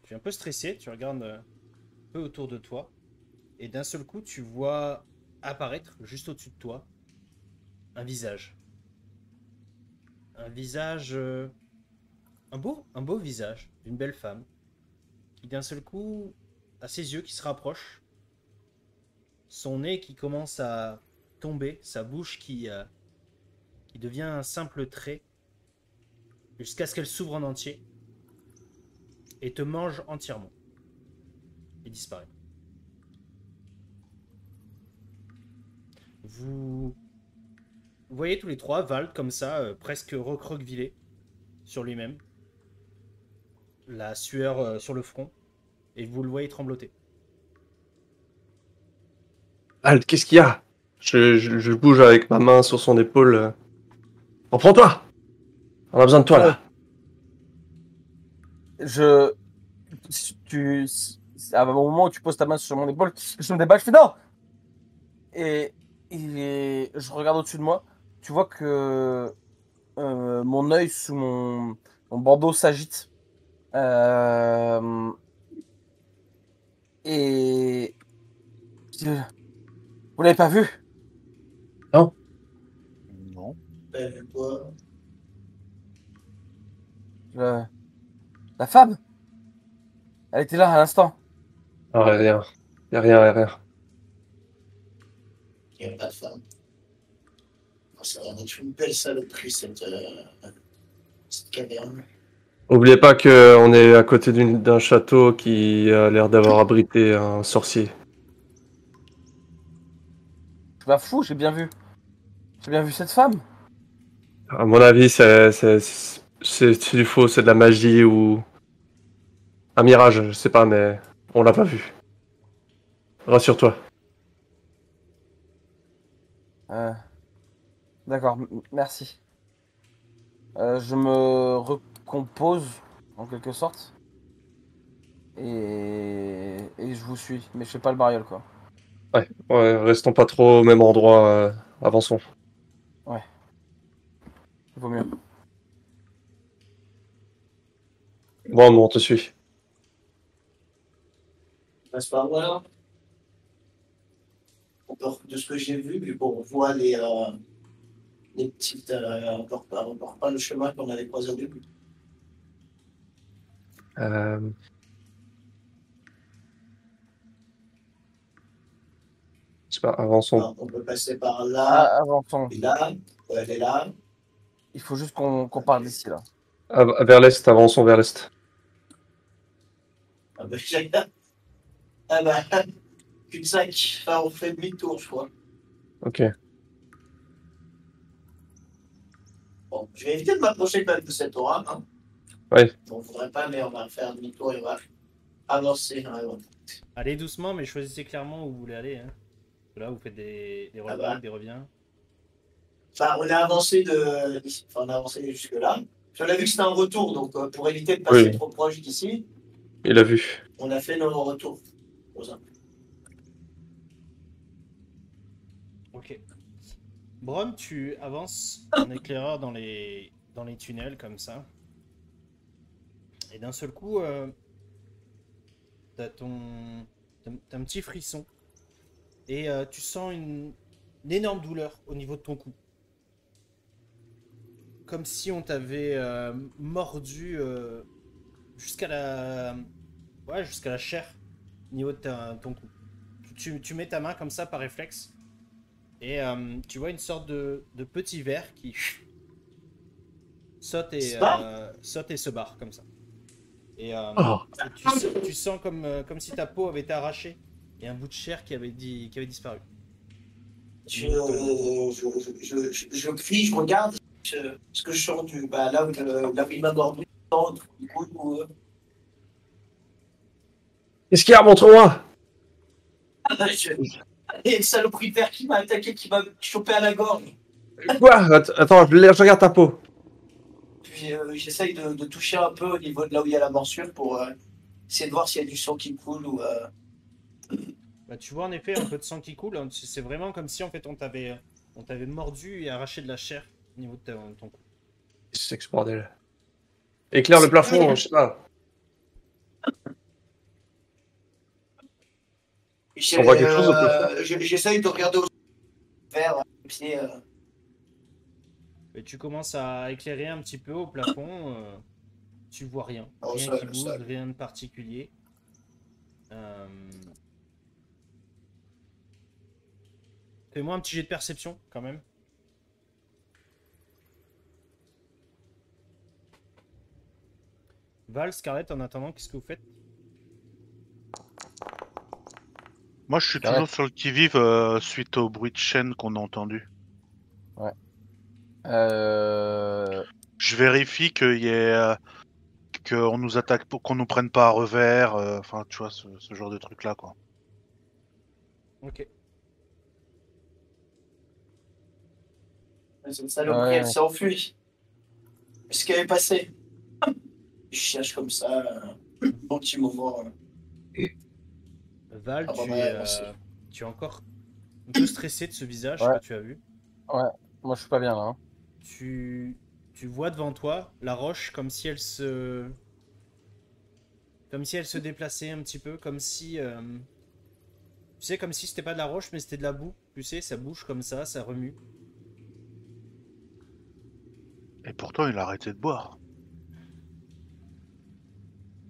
tu es un peu stressé, tu regardes un peu autour de toi, et d'un seul coup, tu vois apparaître juste au-dessus de toi un visage. Un visage. Un beau visage d'une belle femme qui, d'un seul coup, a ses yeux qui se rapprochent, son nez qui commence à tomber, sa bouche qui devient un simple trait, jusqu'à ce qu'elle s'ouvre en entier et te mange entièrement et disparaît. Vous voyez tous les trois Vald comme ça, presque recroquevillé sur lui-même, la sueur sur le front, et vous le voyez trembloter. Halt, qu'est-ce qu'il y a? Je bouge avec ma main sur son épaule. Reprends-toi! On a besoin de toi là. À un moment où tu poses ta main sur mon épaule, je me déballe, je fais non! Et je regarde au-dessus de moi. Tu vois que mon œil sous mon bandeau s'agite. Et vous l'avez pas vu? Non? Non. Quoi? La femme? Elle était là à l'instant. Ah, rien. Y'a rien. Il n'y a pas de femme. Oh, ça va être une belle saloperie, cette caverne. Oubliez pas qu'on est à côté d'un château qui a l'air d'avoir abrité un sorcier. Je suis pas fou, j'ai bien vu. J'ai bien vu cette femme. À mon avis, c'est du faux, c'est de la magie ou un mirage, je sais pas, mais on l'a pas vu. Rassure-toi. D'accord, merci. Je me recompose, en quelque sorte. Et je vous suis. Mais je fais pas le bariole, quoi. Ouais, restons pas trop au même endroit, avançons. Ouais. Il vaut mieux. Bon, on te suit. Passe par voilà. De ce que j'ai vu, puis bon, on voit les petites. Encore pas le chemin qu'on avait croisé au début. Euh... Je sais pas, avançons. Alors, on peut passer par là, Avançons. et là, elle est là. Il faut juste qu'on parte d'ici, là. Vers l'est, avançons vers l'est. Ah bah, ah bah, cul-de-sac. Enfin, on fait demi-tour, je crois. Ok. Bon, je vais éviter de m'approcher quand même de cette aura. Hein. Ouais. On ne voudrait pas, mais on va faire demi-tour et on va avancer. Hein, ouais. Allez doucement, mais choisissez clairement où vous voulez aller. Hein. Là, vous faites des remarques, des reviens. Enfin, on a avancé on a avancé jusque-là. Puis on a vu que c'était un retour, donc pour éviter de passer trop proche d'ici, il a vu. On a fait nos retours. Ok. Brom, tu avances en éclaireur dans les tunnels comme ça. Et d'un seul coup, t'as un petit frisson. Et tu sens une énorme douleur au niveau de ton cou. Comme si on t'avait mordu jusqu'à la chair au niveau de ton cou. Tu mets ta main comme ça par réflexe. Et tu vois une sorte de petit ver qui saute et se barre comme ça. Et, Oh. tu sens comme si ta peau avait été arrachée et un bout de chair qui avait disparu. Je crie, je regarde. Est-ce que je sors là où il m'a mordu, du coup, Qu'est-ce qu'il y a? Montre-moi! il y a une saloperie de verre qui m'a attaqué, qui m'a chopé à la gorge. Quoi? Attends, je regarde ta peau. Puis j'essaye de toucher un peu au niveau de là où il y a la morsure pour essayer de voir s'il y a du sang qui coule ou. Bah, tu vois en effet un peu de sang qui coule. Hein. C'est vraiment comme si en fait on t'avait mordu et arraché de la chair au niveau de ton cou. C'est que ce bordel. Éclaire le plafond, je sais pas. On voit quelque chose au plafond? J'essaye de regarder au verre, pied. Et tu commences à éclairer un petit peu au plafond. Tu vois rien. Oh, Rien ça, qui bouge, ça. rien de particulier. Fais-moi un petit jet de perception quand même. Val, Scarlett, en attendant, qu'est-ce que vous faites? Moi, je suis Arrête. toujours sur le qui-vive suite au bruit de chaîne qu'on a entendu. Ouais. Je vérifie qu'il y ait qu'on nous attaque pour qu'on nous prenne pas à revers. Enfin, tu vois, ce genre de truc là, quoi. Ok. Cette saloperie, Ouais. elle s'est enfuie. Ce qui avait passé. Je cherche comme ça un bon petit moment. Val, Ah, bah, ouais, merci. tu es encore un peu stressé de ce visage Ouais. que tu as vu. Ouais, moi je suis pas bien là. Hein. Tu vois devant toi la roche comme si elle se déplaçait un petit peu, comme si tu sais, comme si c'était pas de la roche mais c'était de la boue. Tu sais, ça bouge comme ça remue. Et pourtant, il a arrêté de boire.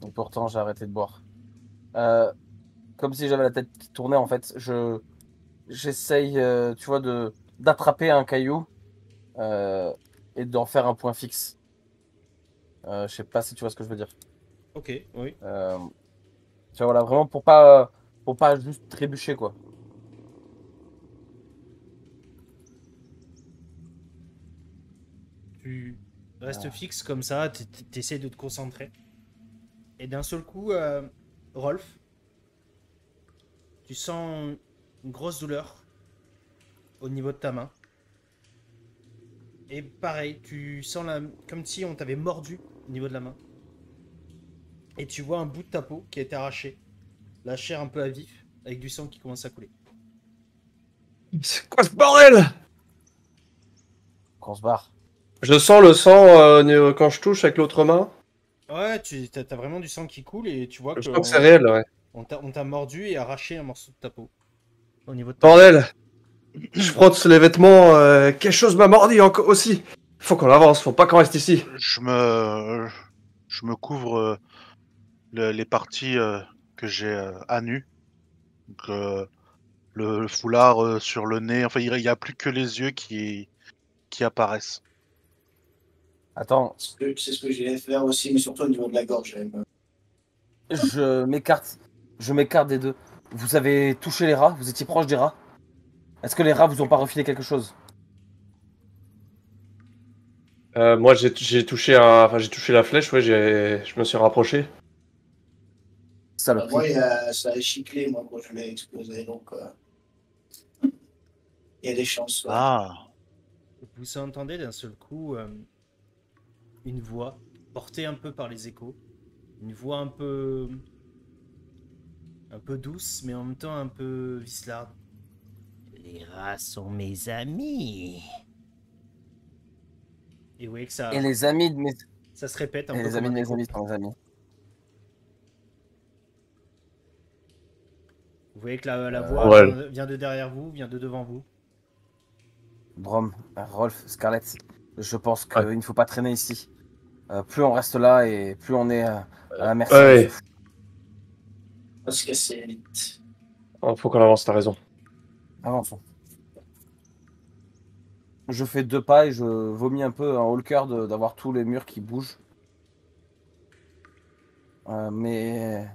Et pourtant j'ai arrêté de boire. Euh, Comme si j'avais la tête qui tournait en fait. J'essaye, tu vois, d'attraper un caillou euh, et d'en faire un point fixe. Je sais pas si tu vois ce que je veux dire. Ok, oui. Euh, Tu vois, voilà, vraiment pour pas juste trébucher quoi. Tu restes fixe comme ça, t'essayes de te concentrer. Et d'un seul coup, Rolf, tu sens une grosse douleur au niveau de ta main. Et pareil, tu sens comme si on t'avait mordu au niveau de la main. Et tu vois un bout de ta peau qui a été arraché. La chair un peu à vif, avec du sang qui commence à couler. C'est quoi ce bordel? Qu'on se barre. Je sens le sang quand je touche avec l'autre main. Ouais, t'as vraiment du sang qui coule et tu vois Je que sens que c'est réel, ouais. on t'a mordu et arraché un morceau de ta peau. Au niveau de ta main. Bordel! Je frotte les vêtements, quelque chose m'a mordu encore aussi. Faut qu'on avance, faut pas qu'on reste ici. Je me couvre les parties que j'ai à nu. Donc, le foulard sur le nez. Enfin, il y a plus que les yeux qui apparaissent. Attends, C'est ce que j'ai faire aussi, mais surtout au niveau de la gorge. je m'écarte. Je m'écarte des deux. Vous avez touché les rats? Vous étiez proche des rats? Est-ce que les rats vous ont pas refilé quelque chose? Moi j'ai touché j'ai touché la flèche, ouais, je me suis rapproché. Saloperie. Moi, ça a chiclé, moi, quand je l'ai explosé, donc il y a des chances. Ouais. Ah, Vous entendez d'un seul coup une voix portée un peu par les échos. Une voix un peu douce, mais en même temps un peu vislarde. Les rats sont mes amis. Et vous voyez que Et les amis de mes... ça se répète un Et peu les comme amis un de mes écho. amis sont mes amis. Vous voyez que la voix Ouais. vient de derrière vous, vient de devant vous. Brom, Rolf, Scarlett, je pense qu'il ne faut pas traîner ici. Plus on reste là et plus on est à la merci de Ouais. ce fou. Parce que c'est vite. Oh, faut qu'on avance, t'as raison. Avançons. Je fais 2 pas et je vomis un peu en haut le cœur d'avoir tous les murs qui bougent. Mais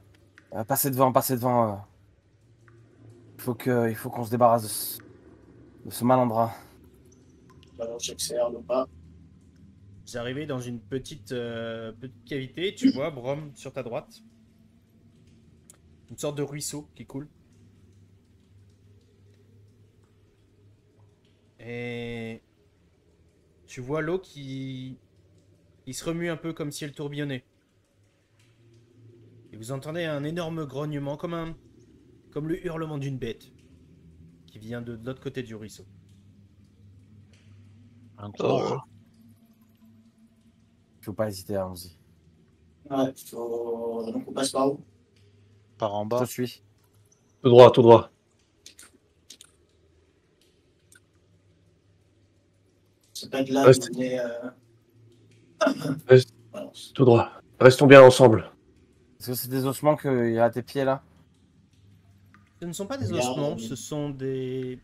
passez devant, passez devant. Il faut qu'on se débarrasse de ce malandrin. Alors, j'observe pas. Vous arrivez dans une petite cavité. Tu vois, Brom, sur ta droite. Une sorte de ruisseau qui coule. Et tu vois l'eau qui se remue un peu comme si elle tourbillonnait. Et vous entendez un énorme grognement, comme le hurlement d'une bête qui vient de l'autre côté du ruisseau. Un gros Oh. rat. Il faut pas hésiter, allons-y. Ouais, donc on passe par où? par en Je bas. te suis. Tout droit, tout droit. C'est pas de là, Reste. mais Reste. voilà. Tout droit. Restons bien ensemble. Est-ce que c'est des ossements qu'il y a à tes pieds là? Ce ne sont pas des Regarde, ossements, ce sont des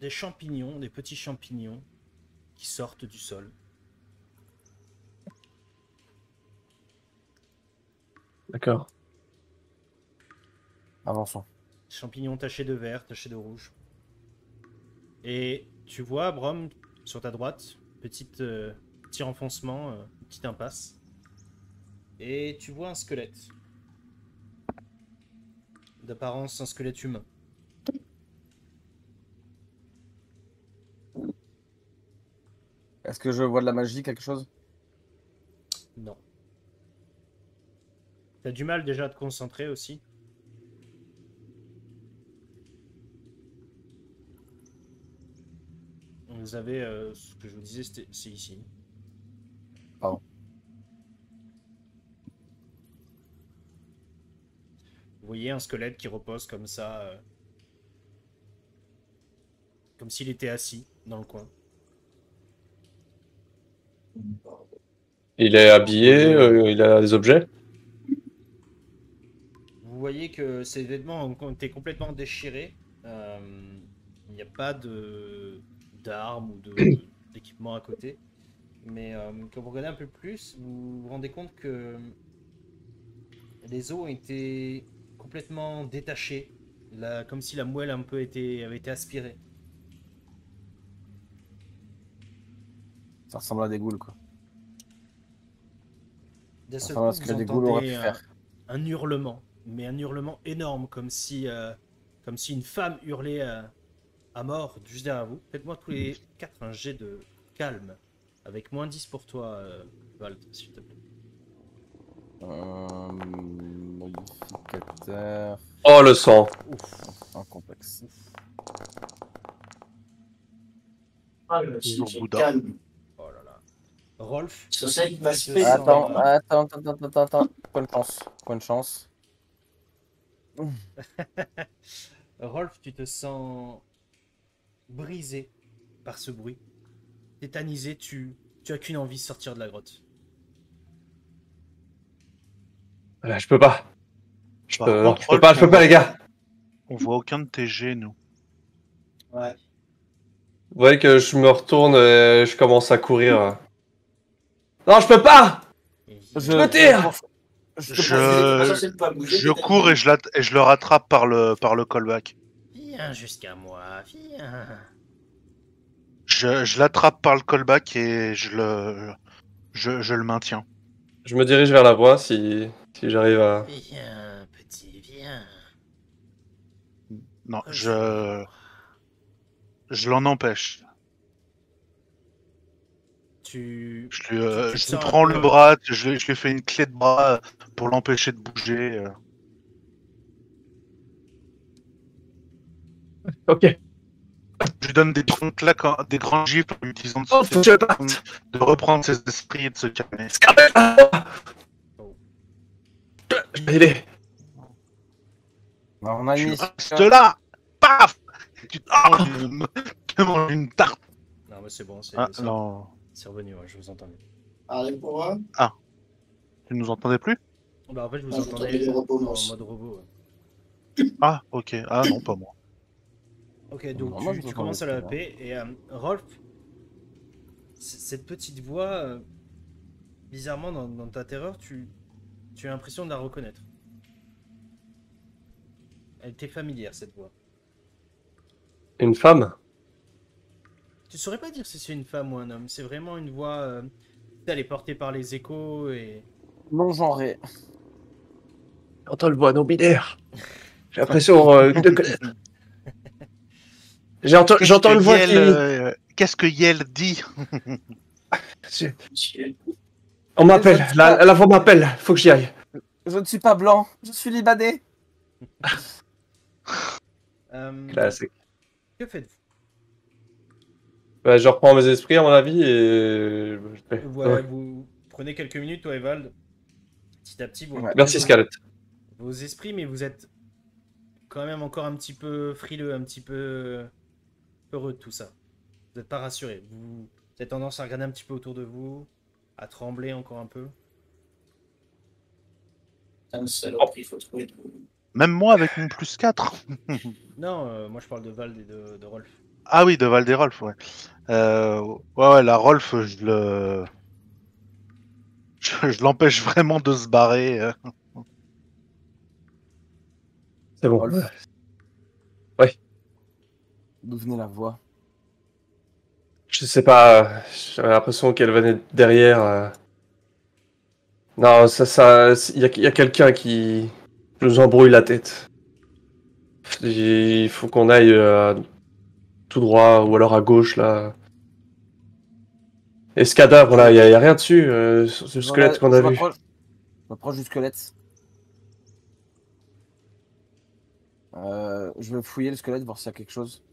champignons, des petits champignons qui sortent du sol. D'accord. Avançons. Champignons tachés de vert, tachés de rouge. Et tu vois, Brom, sur ta droite, petit renfoncement, petite impasse. Et tu vois un squelette. D'apparence, un squelette humain. Est-ce que je vois de la magie, quelque chose? Non. T'as du mal déjà à te concentrer aussi. Vous avez, ce que je vous disais, c'est ici. Pardon. Vous voyez un squelette qui repose comme ça, comme s'il était assis dans le coin. Il est habillé, il a des objets. Vous voyez que ses vêtements ont été complètement déchirés. Il n'y a pas d'armes ou d'équipement à côté. Mais quand vous regardez un peu plus, vous vous rendez compte que les os ont été complètement détachés. Comme si la moelle un peu avait été aspirée. Ça ressemble à des ghouls, quoi. D'un seul Enfin, coup, ce vous que des ghouls auraient entendez pu faire. un hurlement, mais un hurlement énorme, comme si une femme hurlait à mort juste derrière vous. Faites-moi tous les 4 un jet de calme, avec moins 10 pour toi, Vald, s'il te plaît. Modificateur Oh, le sang. en complexe. Ah, Toujours c'est Bouddha. calme. Oh là là. Rolf, Sur cette tu te aspect. sens- Attends. Point de chance. Point de chance. Rolf, tu te sens brisé par ce bruit. Tétanisé, tu as qu'une envie, sortir de la grotte. Là, je peux pas. Par Non, contre, je peux pas, les gars. On voit aucun de tes jets, nous. Ouais. Vous voyez que je me retourne et je commence à courir. Non, je peux pas. Je me tire. Je cours et je le rattrape par le callback. Viens jusqu'à moi, viens. Je l'attrape par le callback et je le maintiens. Je me dirige vers la voie si j'arrive à... Viens, petit, viens. Non, Rejoins-moi. je l'en empêche. Tu Je te lui sens prends un peu- le bras, je lui fais une clé de bras pour l'empêcher de bouger. Ok. Je lui donne des grands claques, des grands gifles en lui disant Oh, faut que je parte. de reprendre ses esprits et de se calmer. Je vais aider. On a Tu une restes là, paf, et tu te manges une tarte. Non, mais c'est bon, c'est Ah non, c'est revenu, ouais, je vous entendais. Allez, pour moi. tu nous entendais plus? Bah, en fait, je vous Ah, j'entendais entendais les en recommence. mode robot. Ouais. Ah ok, ah non, pas moi. Ok, donc Non, moi, je tu vous commences à la entendais très happer et Rolf, cette petite voix, bizarrement dans ta terreur, tu tu as l'impression de la reconnaître. Elle t'est familière, cette voix. Une femme? Tu saurais pas dire si c'est une femme ou un homme. C'est vraiment une voix... elle est portée par les échos et... Non genré. J'entends le voix non binaire. J'ai l'impression de connaître. J'entends le voix qui... Qu'est-ce que Yel dit? On m'appelle, la voix m'appelle, faut que j'y aille. Je ne suis pas blanc, je suis libanais. Classique. Que faites-vous? Bah, je reprends mes esprits à mon avis et... Voilà, Ouais. vous prenez quelques minutes, toi, Evald. Petit à petit, vous Ouais. reprenez Merci Scarlett. vos esprits, mais vous êtes quand même encore un petit peu frileux, un petit peu heureux de tout ça. Vous n'êtes pas rassuré. Vous avez tendance à regarder un petit peu autour de vous, à trembler encore un peu. Un saloperie, il faut trouver. Même moi avec mon plus 4. Non, moi je parle de Vald et de Rolf. Ah oui, de Valderolf, ouais. Ouais, la Rolf, je l'empêche vraiment de se barrer. C'est bon. Rolf. Ouais. D'où venait la voix? Je sais pas, j'avais l'impression qu'elle venait derrière. Non, il y a quelqu'un qui nous embrouille la tête. Il faut qu'on aille tout droit ou alors à gauche là. Et ce cadavre là, y a rien dessus, ce squelette qu'on a vu. Je m'approche du squelette. Je vais fouiller le squelette, voir s'il y a quelque chose.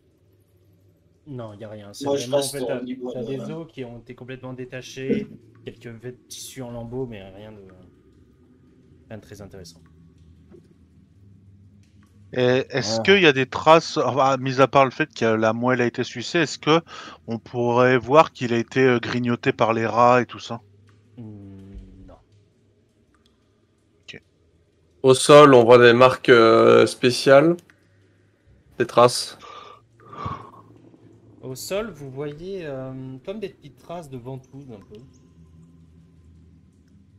Non, il n'y a rien. C'est Moi, je vraiment, en reste fait, au niveau t'as de- des os qui ont été complètement détachés, quelques tissus en lambeaux, mais rien de très intéressant. Et est-ce Ah. qu'il y a des traces, enfin, mis à part le fait que la moelle a été sucée, est-ce que on pourrait voir qu'il a été grignoté par les rats et tout ça? Non. Au sol, on voit des marques spéciales, des traces. Au sol, vous voyez comme des petites traces de ventouses un peu,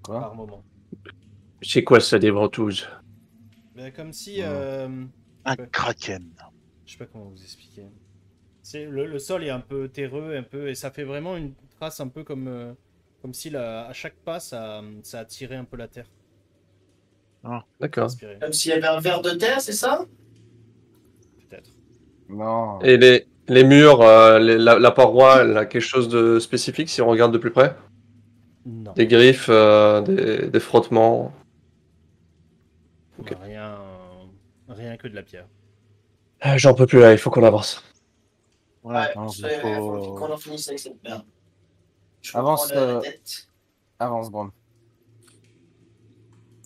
Quoi? par moment. C'est quoi ça, des ventouses? Mais comme si... Un Ouais. kraken. je sais pas comment vous expliquer. Le sol est un peu terreux, un peu, et ça fait vraiment une trace un peu comme si à chaque pas, ça a tiré un peu la terre. D'accord. Inspiré, Comme s'il y avait un ver de terre, c'est ça? peut-être. Non. Et les murs, la paroi, elle a quelque chose de spécifique si on regarde de plus près? Non. Des griffes, des frottements. Ok. Rien que de la pierre. J'en peux plus là, il faut qu'on avance. Ouais. non, Il faut qu'on en finisse avec cette merde. Je Avance, comprends la tête. Avance, Brom.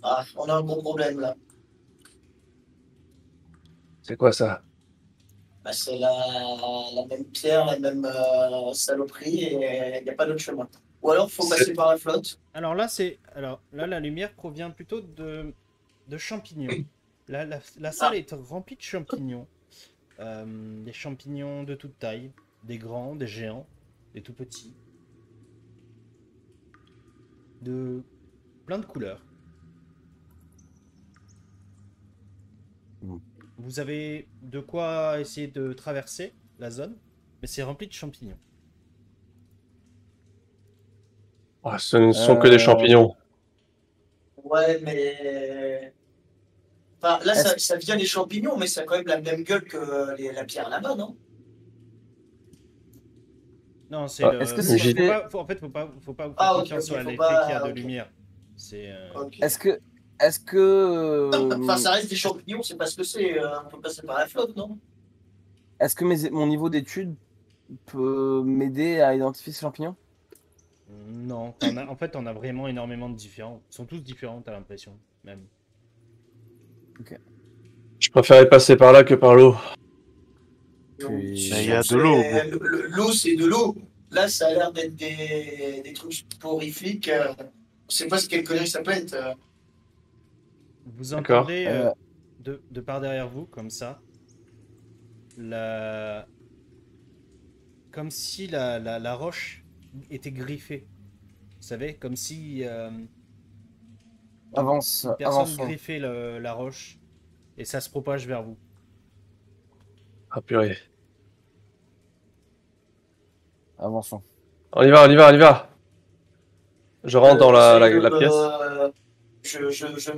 Ah, on a un gros problème là. C'est quoi ça? Bah, c'est la même pierre, la même saloperie et il n'y a pas d'autre chemin. Ou alors faut passer par la flotte. Alors là, la lumière provient plutôt de champignons. La salle est remplie de champignons. Des champignons de toute taille, des grands, des géants, des tout petits, de plein de couleurs. Mm. Vous avez de quoi essayer de traverser la zone, mais c'est rempli de champignons. Oh, ce ne sont que des champignons. Ouais, mais. Enfin, là, ça vient des champignons, mais ça a quand même la même gueule que la pierre là-bas, non? Non, c'est Ah, le. est-ce que c'est faut fait- pas, en fait, faut pas vous faire Ah, ok, confiance ok, sur faut l'effet pas- qu'il y a de ok. lumière. C'est. Ok. Est-ce que. Enfin, ça reste des champignons, c'est parce que c'est. On peut passer par la flotte, non? Est-ce que mon niveau d'étude peut m'aider à identifier ces champignons? Non, en fait, on a vraiment énormément de différents. Ils sont tous différents, t'as l'impression, même. Je préférais passer par là que par l'eau. Puis- Mais il y a de l'eau. L'eau, c'est de l'eau. Là, ça a l'air d'être des trucs sporifiques. On sait pas ce quelle connerie ça peut être. Vous D'accord. entendez de par derrière vous, comme ça, comme si la roche était griffée. Vous savez, comme si Avance, Une personne avançons. griffait la roche et ça se propage vers vous. Ah purée. Avançons. On y va, on y va, on y va. Je rentre dans J'essaye la pièce. je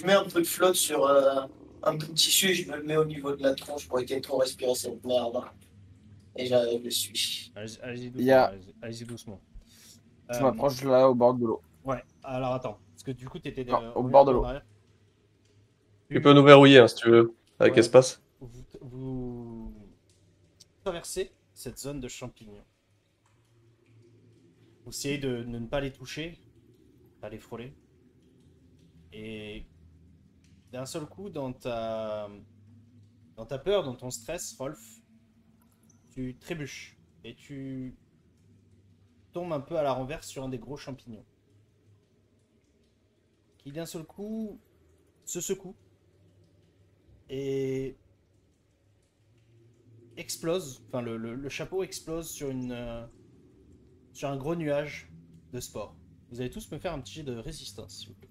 mets un peu de flotte sur un peu de tissu et je me le mets au niveau de la tronche pour éviter de trop respirer cette merde. Et j'arrive, je suis. Allez-y Il y doucement. a- Allez-y doucement. Je m'approche là au bord de l'eau. Ouais, alors attends. Parce que du coup, t'étais Non, au reviens bord un de peu en l'eau. arrière. Tu peux nous verrouiller hein, si tu veux, avec Ouais. espace. Vous traversez cette zone de champignons. Vous essayez de ne pas les toucher, pas les frôler. Et d'un seul coup, dans ta peur, dans ton stress, Rolf, tu trébuches et tu tombes un peu à la renverse sur un des gros champignons. Qui d'un seul coup se secoue et explose, enfin le chapeau explose sur sur un gros nuage de spores. Vous allez tous me faire un petit jet de résistance, s'il vous plaît.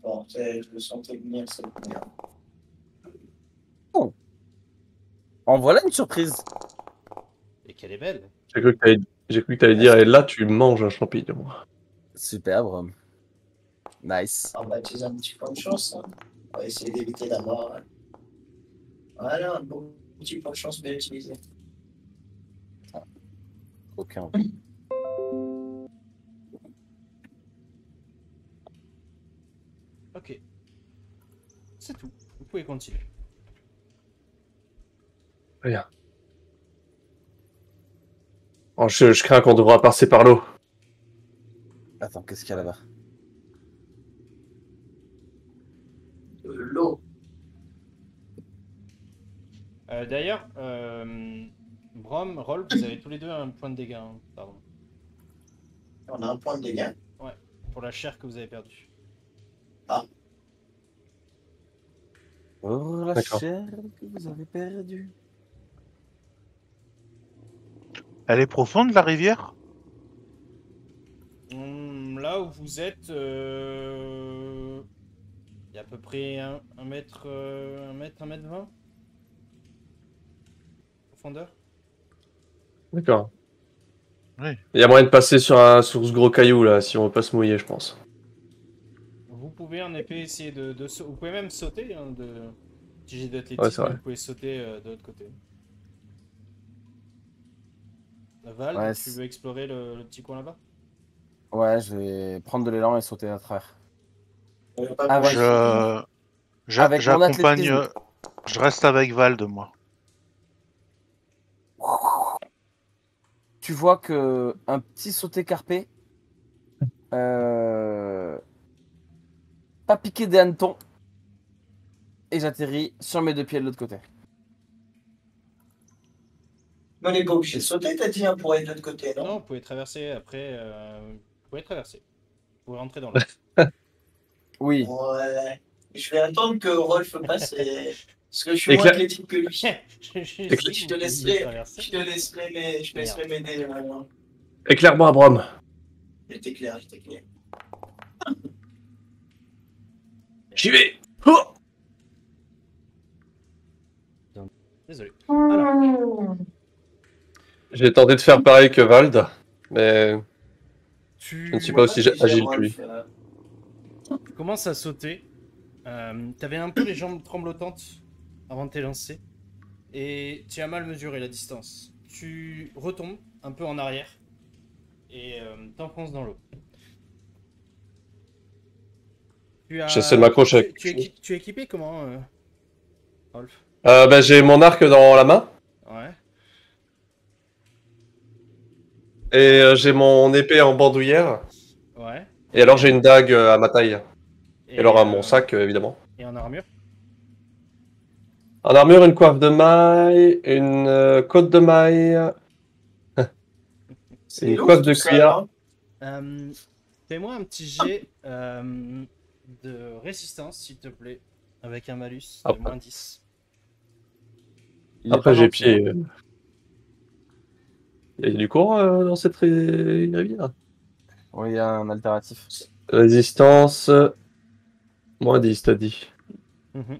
Bordel, je le sentais venir, cette merde. En voilà une surprise. Et qu'elle est belle. J'ai cru que t'allais dire, et là tu manges un champignon. Superbe. Nice. Ah bah, tu as un petit peu de chance. Hein. On va essayer d'éviter d'avoir. Voilà, un bon petit peu de chance bien utilisé. Aucun. Ok. C'est tout. Vous pouvez continuer. Rien. Oh, je crains qu'on devra passer par l'eau. Attends, qu'est-ce qu'il y a là-bas? L'eau. D'ailleurs, Brom, Rolf, vous avez tous les deux un point de dégâts. Hein. Pardon. On a un point de dégâts. Ouais, pour la chair que vous avez perdue. Oh, la D'accord. chair que vous avez perdue. Elle est profonde, la rivière? Là où vous êtes, il y a à peu près un mètre, 1 mètre 20 profondeur. D'accord. Oui. Il y a moyen de passer sur ce gros caillou là, si on veut pas se mouiller, je pense. Vous pouvez en effet essayer vous pouvez même sauter, hein, petit jet Ouais, d'athlétisme, c'est vrai. vous pouvez sauter de l'autre côté. Val, Ouais, tu veux explorer le petit coin là-bas? Ouais, je vais prendre de l'élan et sauter à travers. Avec... Avec mon J'accompagne. athlétisme. Je reste avec Vald, moi. Tu vois que un petit sauté carpé, pas piqué des hannetons, et j'atterris sur mes deux pieds de l'autre côté. Mais on n'est pas obligé de sauter, t'as dit, hein, pour aller de l'autre côté, non? Non, vous pouvez traverser après. Vous pouvez traverser. Vous pouvez rentrer dans l'eau. Oui. Ouais. Je vais attendre que Rolf passe et... Parce que je suis moins Écla- athlétique que lui. Je te laisserai m'aider. Éclaire-moi, Brom. Il était clair, il était clair. J'y vais. Oh Désolé. Alors, J'ai tenté de faire pareil que Vald, mais tu je ne suis pas aussi agile que lui. commences à sauter. T'avais un peu les jambes tremblotantes avant de t'élancer. Et tu as mal mesuré la distance. Tu retombes un peu en arrière. Et t'enfonces dans l'eau. J'essaie de m'accrocher avec tu es équipé comment, Rolf? J'ai mon arc dans la main Ouais. et j'ai mon épée en bandoulière. Ouais. Et alors j'ai une dague à ma taille. Et alors à mon sac, évidemment. Et en armure? En armure, une coiffe de maille, une côte de maille, C'est une lourd, coiffe de tout ça, cuir. hein. Fais-moi un petit jet de résistance, s'il te plaît. Avec un malus de Après. moins 10. Après, j'ai pied. Il y a du courant dans cette rivière. Oui, il y a un alternatif. Résistance. Moins 10, t'as dit. Mhm.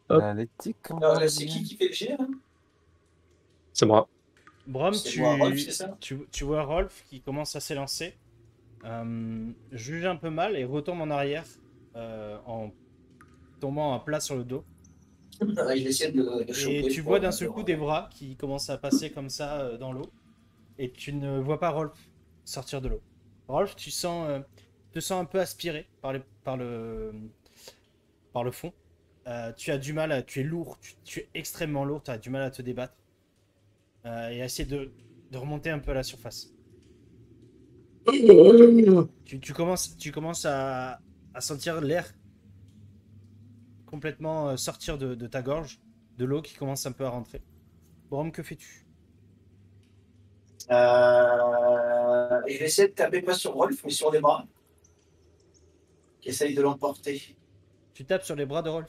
Hop. L'éthique. Alors là, c'est qui fait le jet là? C'est moi. Brom, C'est moi, Rolf, c'est ça? tu vois Rolf qui commence à s'élancer, juge un peu mal et retombe en arrière en tombant à plat sur le dos. Ouais, je vais essayer de le choper. Et tu je vois crois, d'un seul coup des bras qui commencent à passer comme ça dans l'eau. Et tu ne vois pas Rolf sortir de l'eau. Rolf, te sens un peu aspiré par le fond. Tu as du mal, tu es lourd, tu es extrêmement lourd, tu as du mal à te débattre. Et à essayer de remonter un peu à la surface. Tu commences à sentir l'air complètement sortir de ta gorge, de l'eau qui commence un peu à rentrer. Brom, que fais-tu? Je vais essayer de taper pas sur Rolf, mais sur les bras. Qui essaye de l'emporter. Tu tapes sur les bras de Rolf?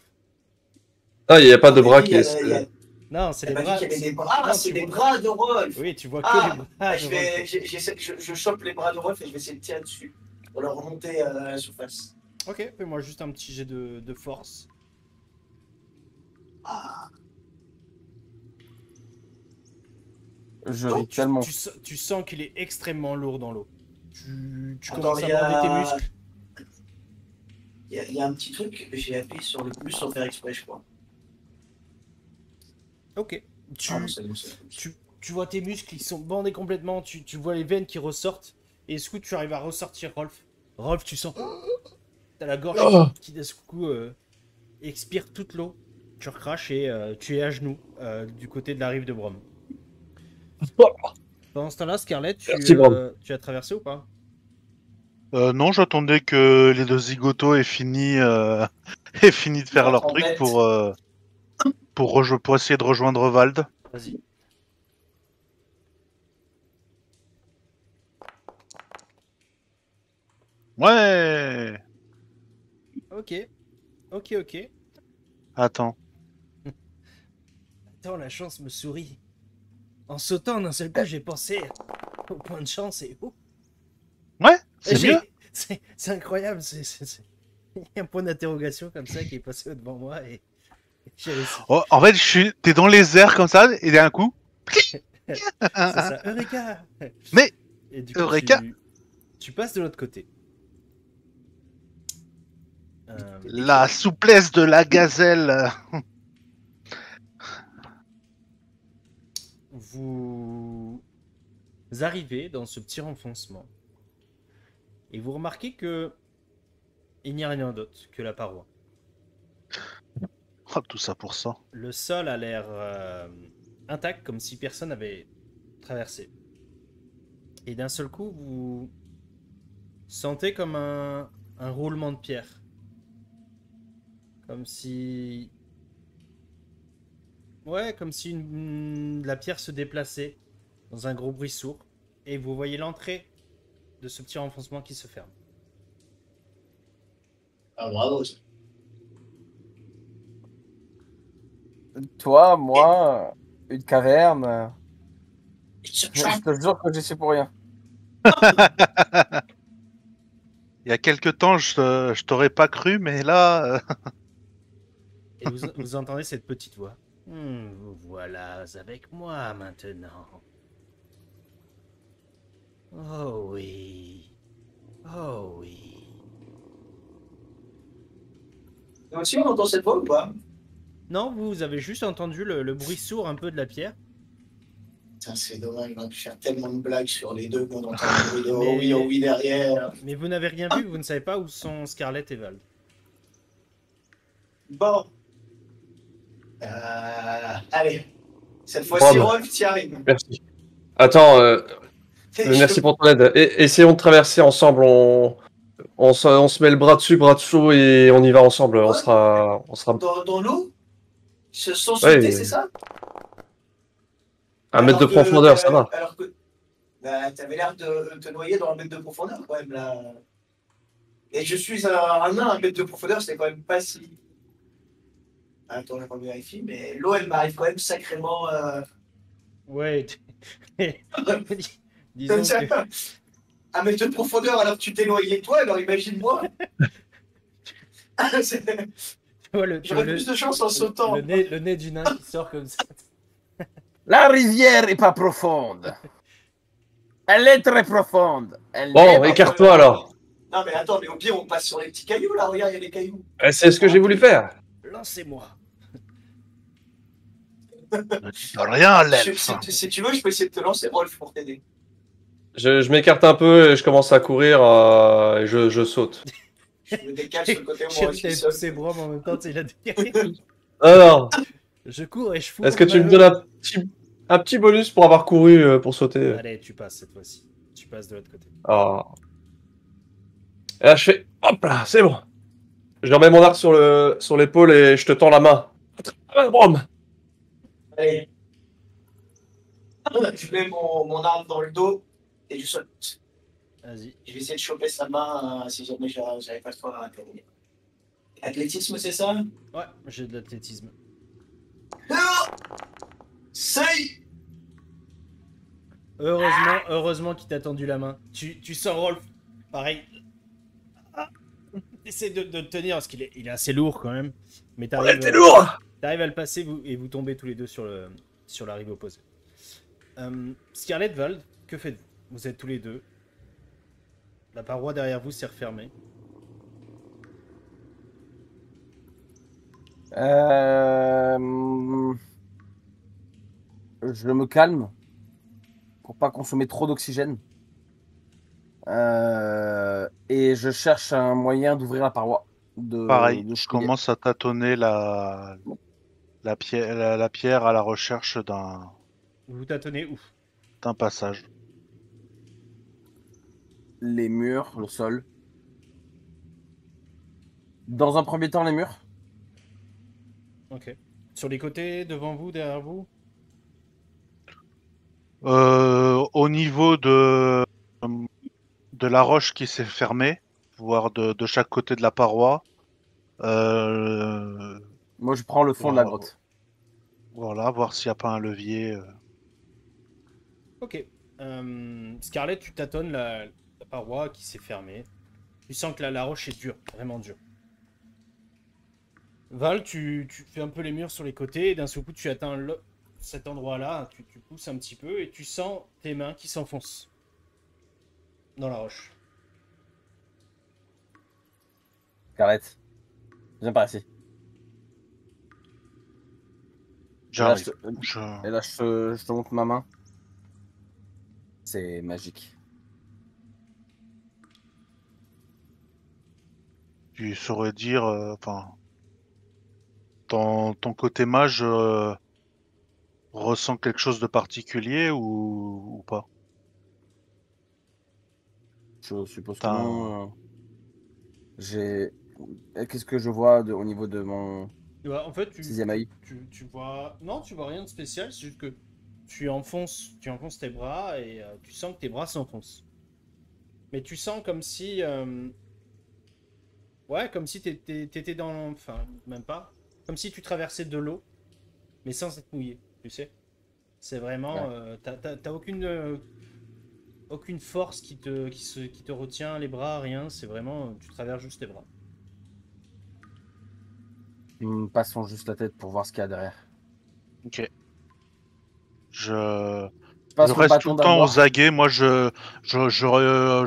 Ah, il n'y a pas On de m'a bras dit, qui est. Non, c'est elle les m'a dit bras. qu'il y avait des bras. Non, C'est tu des vois- bras de Rolf. Oui, tu vois que Ah, les bras bah, de Rolf. je chope les bras de Rolf et je vais essayer de tirer dessus pour le remonter à la surface. Ok, fais-moi juste un petit jet de force. Ah, Je Oh, ris tellement. Tu sens qu'il est extrêmement lourd dans l'eau. Tu attends, commences à bander tes muscles. Il y a un petit truc, j'ai appuyé sur le plus sans faire exprès, je crois. Ok. Ah non, c'est bon, c'est bon. Tu vois tes muscles, ils sont bandés complètement. Tu vois les veines qui ressortent. Et est-ce que tu arrives à ressortir Rolf? Rolf, tu sens. T'as la gorge Oh. qui d'un coup expire toute l'eau. Tu recraches et tu es à genoux du côté de la rive de Brom. Pendant ce temps-là, Scarlett, Merci, Brom. tu as traversé ou pas? Non, j'attendais que les deux zigotos aient fini, aient fini de faire Genre leur truc tempête. pour essayer de rejoindre Vald. Vas-y. Ouais. Ok. Ok. Attends. Attends, la chance me sourit. En sautant d'un seul coup, j'ai pensé au point de chance et oh, Ouais, c'est mieux. c'est incroyable. Il y a un point d'interrogation comme ça qui est passé devant moi et j'ai réussi. Oh, en fait, t'es dans les airs comme ça et d'un coup. C'est ça. Eureka! Mais Et du coup, Eureka. tu passes de l'autre côté. La souplesse de la gazelle. Vous arrivez dans ce petit renfoncement et vous remarquez que il n'y a rien d'autre que la paroi. Oh, tout ça pour ça. Le sol a l'air intact, comme si personne n'avait traversé. Et d'un seul coup, vous sentez comme un roulement de pierre. Comme si... Ouais, comme si la pierre se déplaçait dans un gros bruit sourd. Et vous voyez l'entrée de ce petit renfoncement qui se ferme. Ah, bravo. Toi, moi, une caverne. Je Je te jure que j'y suis pour rien. Il y a quelques temps, je t'aurais pas cru, mais là. Et vous entendez cette petite voix. Vous voilà avec moi maintenant. Oh oui. Oh oui. Nous aussi, on entend cette voix ou pas? Non, vous avez juste entendu le bruit sourd un peu de la pierre. Putain, c'est dommage, on a pu faire tellement de blagues sur les deux qu'on entend le bruit de Mais- oh oui derrière. Mais vous n'avez rien vu, vous ne savez pas où sont Scarlett et Vald. Bon. Allez. Cette fois-ci, Brom. Rolf, t'y arrives. Merci. Attends, merci pour ton aide. Essayons de traverser ensemble. On se met le bras dessus, bras dessous et on y va ensemble. On Ouais. sera. Dans l'eau sans Ouais, sauter, c'est ça? Un mètre de profondeur, ça va. Alors que t'avais l'air de te noyer dans un mètre de profondeur quand même là. Et je suis un nain, un mètre de profondeur, c'est quand même pas si. Attends, je vérifie, mais l'eau elle m'arrive quand même sacrément. Ouais, Disons que... Un mètre de profondeur alors que tu t'es noyé toi, alors imagine-moi. Tu vois J'aurais plus de chance en sautant. le nez du nain qui sort comme ça. La rivière est pas profonde. Elle est très profonde. Bon, écarte-toi alors. Non mais attends, mais au pire on passe sur les petits cailloux là, regarde, il y a les cailloux. C'est ce que j'ai voulu faire. Lancez-moi. Rien, l'elfe. Si tu veux, je peux essayer de te lancer Rolf pour t'aider. Je m'écarte un peu et je commence à courir et je saute. Je me décale sur le côté où J'ai moi je suis poussé seul. ses bras, mais en même temps, il a décalé. Alors, Je cours et je fous. est-ce que tu me donnes un petit bonus pour avoir couru pour sauter? Allez, tu passes cette fois-ci. Tu passes de l'autre côté. Oh. Et là, je fais hop là, c'est bon. Je remets mon arc sur l'épaule et je te tends la main. Brom. Allez. Je mets mon arme dans le dos et je saute. Vas-y. Je vais essayer de choper sa main si jamais j'avais pas le temps à intervenir. Athlétisme, c'est ça? Ouais, j'ai de l'athlétisme. Seuil. Heureusement qu'il t'a tendu la main. Tu sens Rolf. Pareil. Essaie de le tenir parce qu'il est assez lourd quand même. Mais Ouais, t'es lourd. t'arrives à le passer et vous tombez tous les deux sur la rive opposée. Scarlett, Vald, que faites-vous? Vous êtes tous les deux. La paroi derrière vous s'est refermée. Je me calme pour pas consommer trop d'oxygène. Et je cherche un moyen d'ouvrir la paroi. Pareil, de je fouiller. commence à tâtonner la pierre à la recherche Vous tâtonnez où? d'un passage. Les murs, le sol. Dans un premier temps, les murs. Ok. Sur les côtés, devant vous, derrière vous? Au niveau de la roche qui s'est fermée, voire de chaque côté de la paroi. Moi, je prends le fond de la grotte. Voilà, voir s'il n'y a pas un levier. Ok. Scarlett, tu tâtonnes la paroi qui s'est fermée. Tu sens que la roche est dure, vraiment dure. Val, tu fais un peu les murs sur les côtés et d'un seul coup tu atteins cet endroit-là, tu pousses un petit peu et tu sens tes mains qui s'enfoncent dans la roche. Arrête. Viens par ici. Et là, J'arrive. je te montre ma main. C'est magique. Tu saurais dire, enfin, ton côté mage ressent quelque chose de particulier ou pas? Je suppose que T'as non. Qu'est-ce que je vois au niveau de mon Ouais, en fait, sixième œil? tu vois... Non, tu vois rien de spécial, c'est juste que tu enfonces tes bras et tu sens que tes bras s'enfoncent. Mais tu sens comme si... Ouais, comme si t'étais dans... Enfin, même pas. Comme si tu traversais de l'eau, mais sans être mouillé, tu sais. C'est vraiment... Ouais. T'as aucune force qui te retient les bras, rien. C'est vraiment... Tu traverses juste tes bras. Passons juste la tête pour voir ce qu'il y a derrière. Ok. Je Passe le reste tout bâton le temps d'abord. aux aguets. Moi, je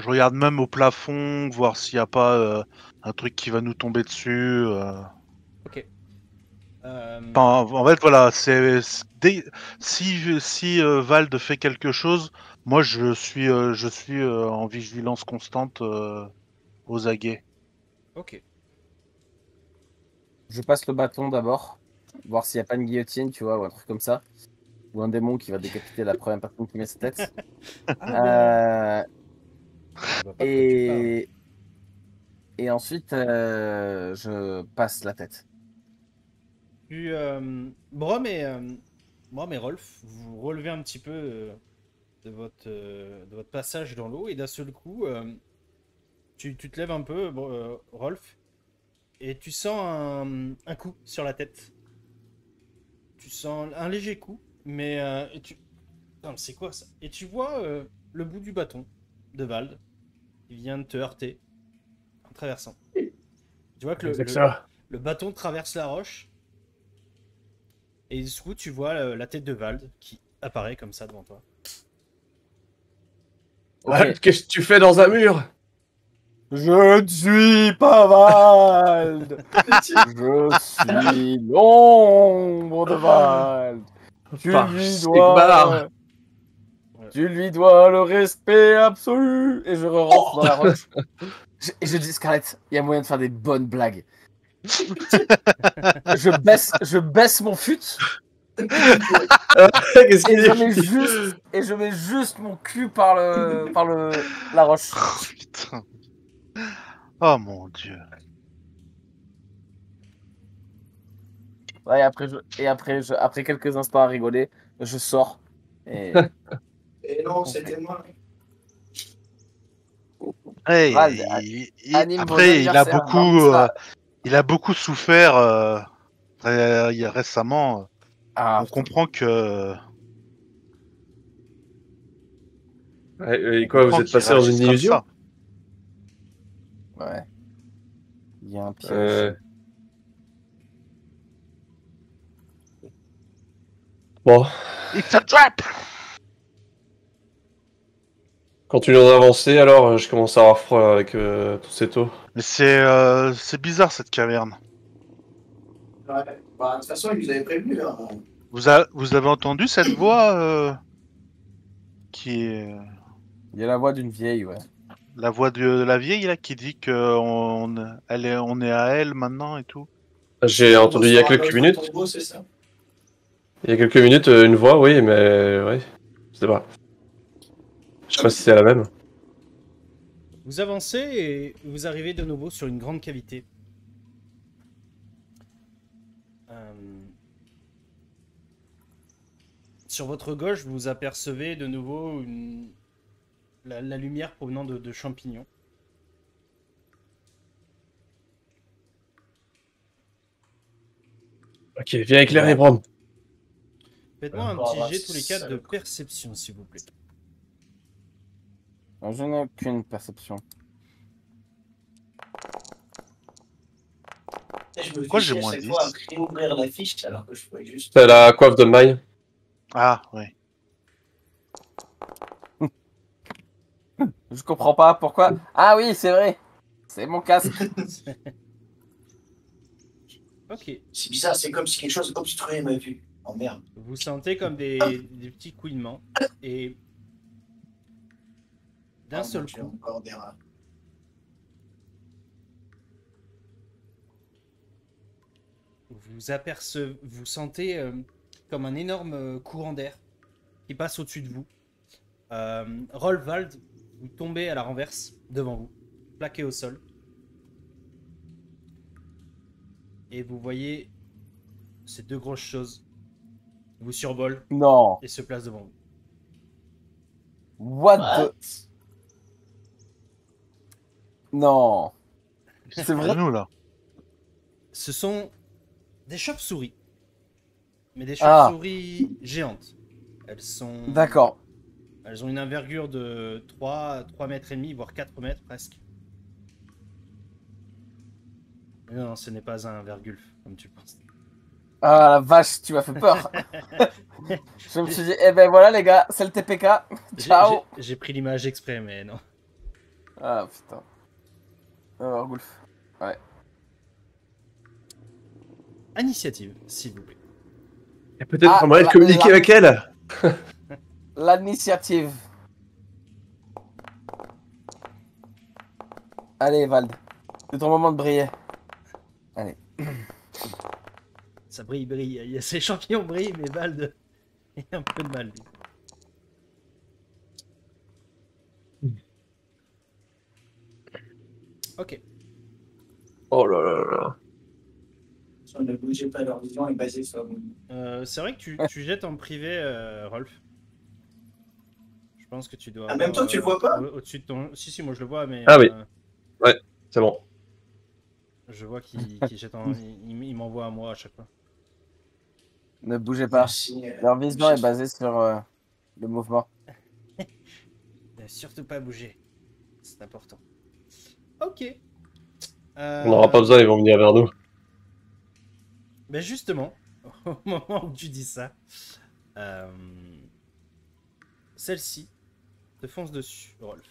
regarde même au plafond, voir s'il n'y a pas un truc qui va nous tomber dessus. Ok. En fait, voilà, si Vald fait quelque chose, moi je suis en vigilance constante aux aguets. Ok. Je passe le bâton d'abord. Voir s'il n'y a pas une guillotine, tu vois, ou un truc comme ça. Ou un démon qui va décapiter la première personne qui met sa tête. Je vois pas de quoi tu parles. Et ensuite, je passe la tête. Brom et Rolf, vous relevez un petit peu de votre passage dans l'eau et d'un seul coup, tu te lèves un peu, Rolf, et tu sens un coup sur la tête. Tu sens un léger coup, mais Putain, mais c'est quoi ça? Et tu vois le bout du bâton de Vald qui vient de te heurter en traversant. Tu vois que C'est que ça. le bâton traverse la roche. Et du coup, tu vois la tête de Vald qui apparaît comme ça devant toi. Ok. Qu'est-ce que tu fais dans un mur? Je ne suis pas Vald. Je suis l'ombre de Vald. Tu lui Sigmar. dois... Tu lui dois le respect absolu. Et je rentre dans la roche. Et je dis, Scarlett, il y a moyen de faire des bonnes blagues. Je baisse mon fut. Qu'est-ce Et qu'il je mets juste mon cul par la roche. Oh, putain. Oh mon dieu. Ouais, après quelques instants à rigoler, je sors. Et Et non, c'était moi. Ouais, Vald, anime vos après, anniversaires. Barbouza. il a beaucoup souffert récemment. Ah, On putain. comprend que. Et On quoi, vous comprend êtes qu'il passé dans réagisse une comme illusion? ça. Ouais. Il y a un piège. Bon, It's a trap! continuons d'avancer, alors je commence à avoir froid avec toute cette eau. Mais c'est bizarre cette caverne. Ouais. Bah, de toute façon, il nous avait prévenu. Hein. Vous avez entendu cette voix qui est Il y a la voix d'une vieille, ouais. la voix de la vieille là qui dit que on est à elle maintenant et tout. J'ai entendu il y a quelques minutes. Tombeau, c'est ça. Il y a quelques minutes, une voix, oui, mais ouais, je sais pas. Je sais pas si c'est la même. Vous avancez et vous arrivez de nouveau sur une grande cavité. Sur votre gauche, vous apercevez de nouveau la lumière provenant de champignons. Ok, viens éclairer, Brom. Faites-moi un Oh, petit bah, jet tous les quatre de salaud. perception, s'il vous plaît. Je n'ai aucune perception. Et je me Pourquoi fichais j'ai à moins chaque 10? fois à réouvrir la fiche alors que je pouvais juste. C'est la coiffe de maille. Ah oui. Je comprends pas pourquoi. Ah oui, c'est vrai. C'est mon casque. Ok. C'est bizarre, c'est comme si quelque chose obstruait ma vue. Oh merde. Vous sentez comme des petits couinements. Et d'un Oh, seul mon Dieu, coup, encore des rats. vous sentez comme un énorme courant d'air qui passe au-dessus de vous. Rolvald, vous tombez à la renverse devant vous, plaqué au sol. Et vous voyez ces deux grosses choses qui vous survolent Non. et se placent devant vous. What What? the... Non. C'est C'est vrai. nous là. Ce sont des chauves-souris. Mais des Ah. chauves-souris géantes. Elles sont... D'accord. Elles ont une envergure de 3 mètres et demi, voire 4 mètres presque. Mais non, ce n'est pas un vergulf, comme tu penses. Ah la vache, tu m'as fait peur. Je me suis dit, eh ben voilà les gars, c'est le TPK. Ciao. J'ai pris l'image exprès, mais non. Ah putain. Alors, Golf. Ouais. Initiative, s'il vous plaît. Il y a peut-être Ah, un moyen de communiquer avec elle. L'initiative. Allez, Vald. C'est ton moment de briller. Allez. Ça brille, brille. Il y a ces champignons brillent, mais Vald il a un peu de mal. Lui. Ok. Oh là là là. Ne bougez pas, leur vision est basée sur vous. C'est vrai que tu jettes en privé, Rolf. Je pense que tu dois. En même temps, tu le vois pas? Au-dessus de ton. Si, moi je le vois, mais. Ah oui. Ouais, c'est bon. Je vois qu'il jette en. Il m'envoie à moi à chaque fois. Ne bougez pas. Merci, Leur vision est basée sur le mouvement. Surtout pas bouger. C'est important. Ok. On n'aura pas besoin, ils vont venir vers nous. Ben justement, au moment où tu dis ça, celle-ci te fonce dessus, Rolf.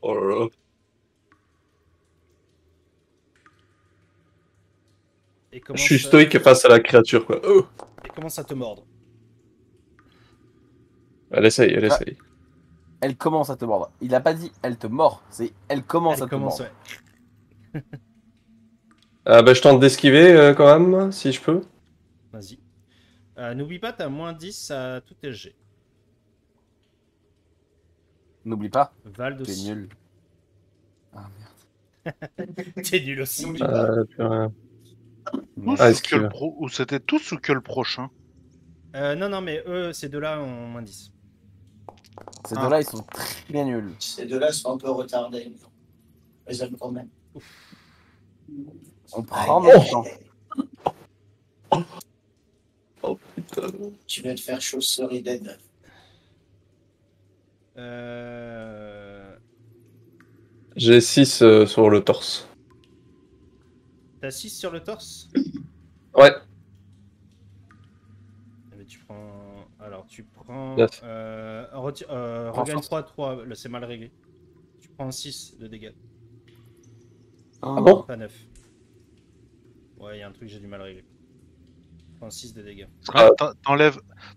Oh là là. Et Je commence, suis stoïque face à la créature, quoi. Oh. et commence à te mordre. Elle essaye, elle Ah. essaye. Elle commence à te mordre. Il a pas dit elle te mord, c'est elle commence Elle à te commence, mordre. ouais. Bah, je tente d'esquiver quand même, si je peux. Vas-y. N'oublie pas, t'as moins 10 à tout SG. N'oublie pas, Vald tu es aussi. nul. Ah merde. T'es nul aussi. N'oublie pas. Puis rien. Tous Ah, ou esquive. que le pro... Ou c'était tous ou que le prochain? Non, non, mais eux, ces deux-là ont moins 10. Ces Ah. deux-là, ils sont très nuls. Ces deux-là sont un peu retardés. Mais ils aiment quand même. On prend Aïe, notre temps. Oh putain. Tu viens de faire chauve-souris dead. J'ai 6 sur le torse. T'as 6 sur le torse? Ouais. Eh ben, tu prends. Alors, tu prends. Neuf. Regagne 3, là c'est mal réglé. Tu prends 6 de dégâts. Ah bon? Pas 9. Ouais, il y a un truc, j'ai du mal réglé. Tu prends 6 de dégâts. Ah.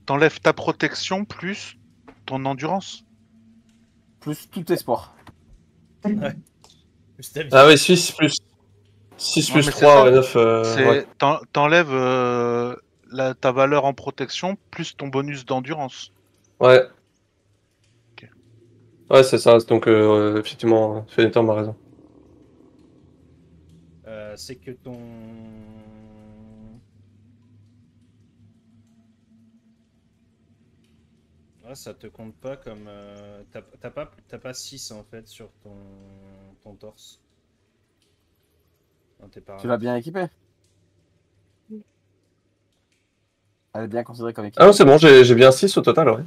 T'enlèves ta protection plus ton endurance. Plus tout espoir. Plus ta vie. Ah oui, 6 plus. 6 Ouais, plus mais c'est 3, ça. ouais, 9. Ouais. T'enlèves ta valeur en protection plus ton bonus d'endurance. Ouais. Ok. Ouais, c'est ça. Donc, effectivement, Fennetor m'a raison. C'est que ton. Ouais, ça te compte pas comme. T'as pas 6 en fait sur ton torse. Non, t'es pas. Tu l'as bien équipé. Elle est bien considérée comme équipée. Ah non, c'est bon, j'ai bien 6 au total, ouais.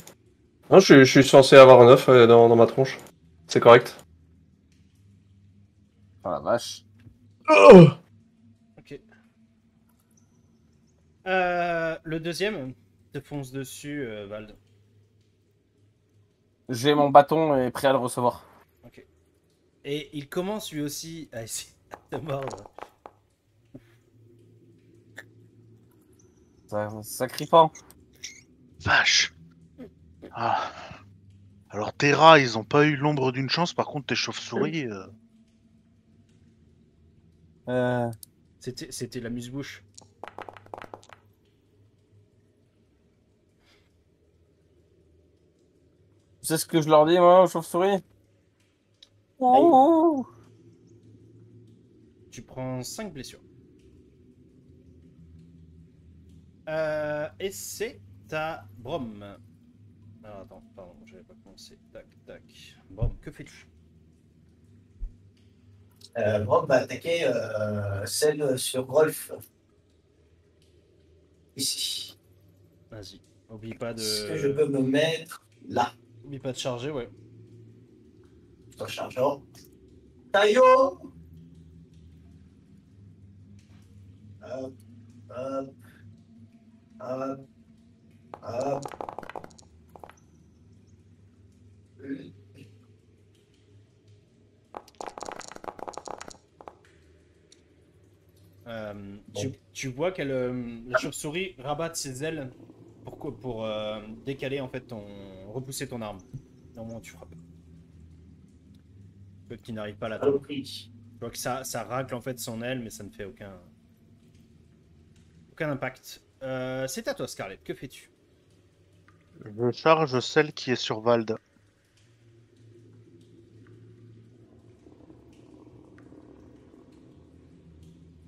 Non, je suis censé avoir 9 dans ma tronche. C'est correct. Oh la vache. Oh. Ok. Le deuxième te fonce dessus, Vald. J'ai mon bâton et prêt à le recevoir. Ok. Et il commence lui aussi à essayer de te mordre. Ça crie pas. Vache. Ah. Alors tes rats, ils ont pas eu l'ombre d'une chance. Par contre, tes chauves-souris. C'était l'amuse-bouche. Tu sais ce que je leur dis, moi, aux chauves-souris? Oh. Tu prends 5 blessures. Et c'est ta Brom. Alors attends, pardon, j'avais pas commencé. Tac, tac. Brom, que fais-tu? Rob va attaquer celle sur Rolf. Ici. Vas-y. Oublie pas Est-ce que je peux me mettre là? Oublie pas de charger, ouais. En chargeant. Taillot! Hop, hop, hop, hop. Tu vois qu'elle, la chauve-souris rabatte ses ailes pour décaler en fait repousser ton arme. Normalement tu frappes. Peut-être qu'il n'arrive pas à la Repris. Tu vois que ça racle en fait son aile, mais ça ne fait aucun impact. C'est à toi, Scarlett. Que fais-tu? Je charge celle qui est sur Vald.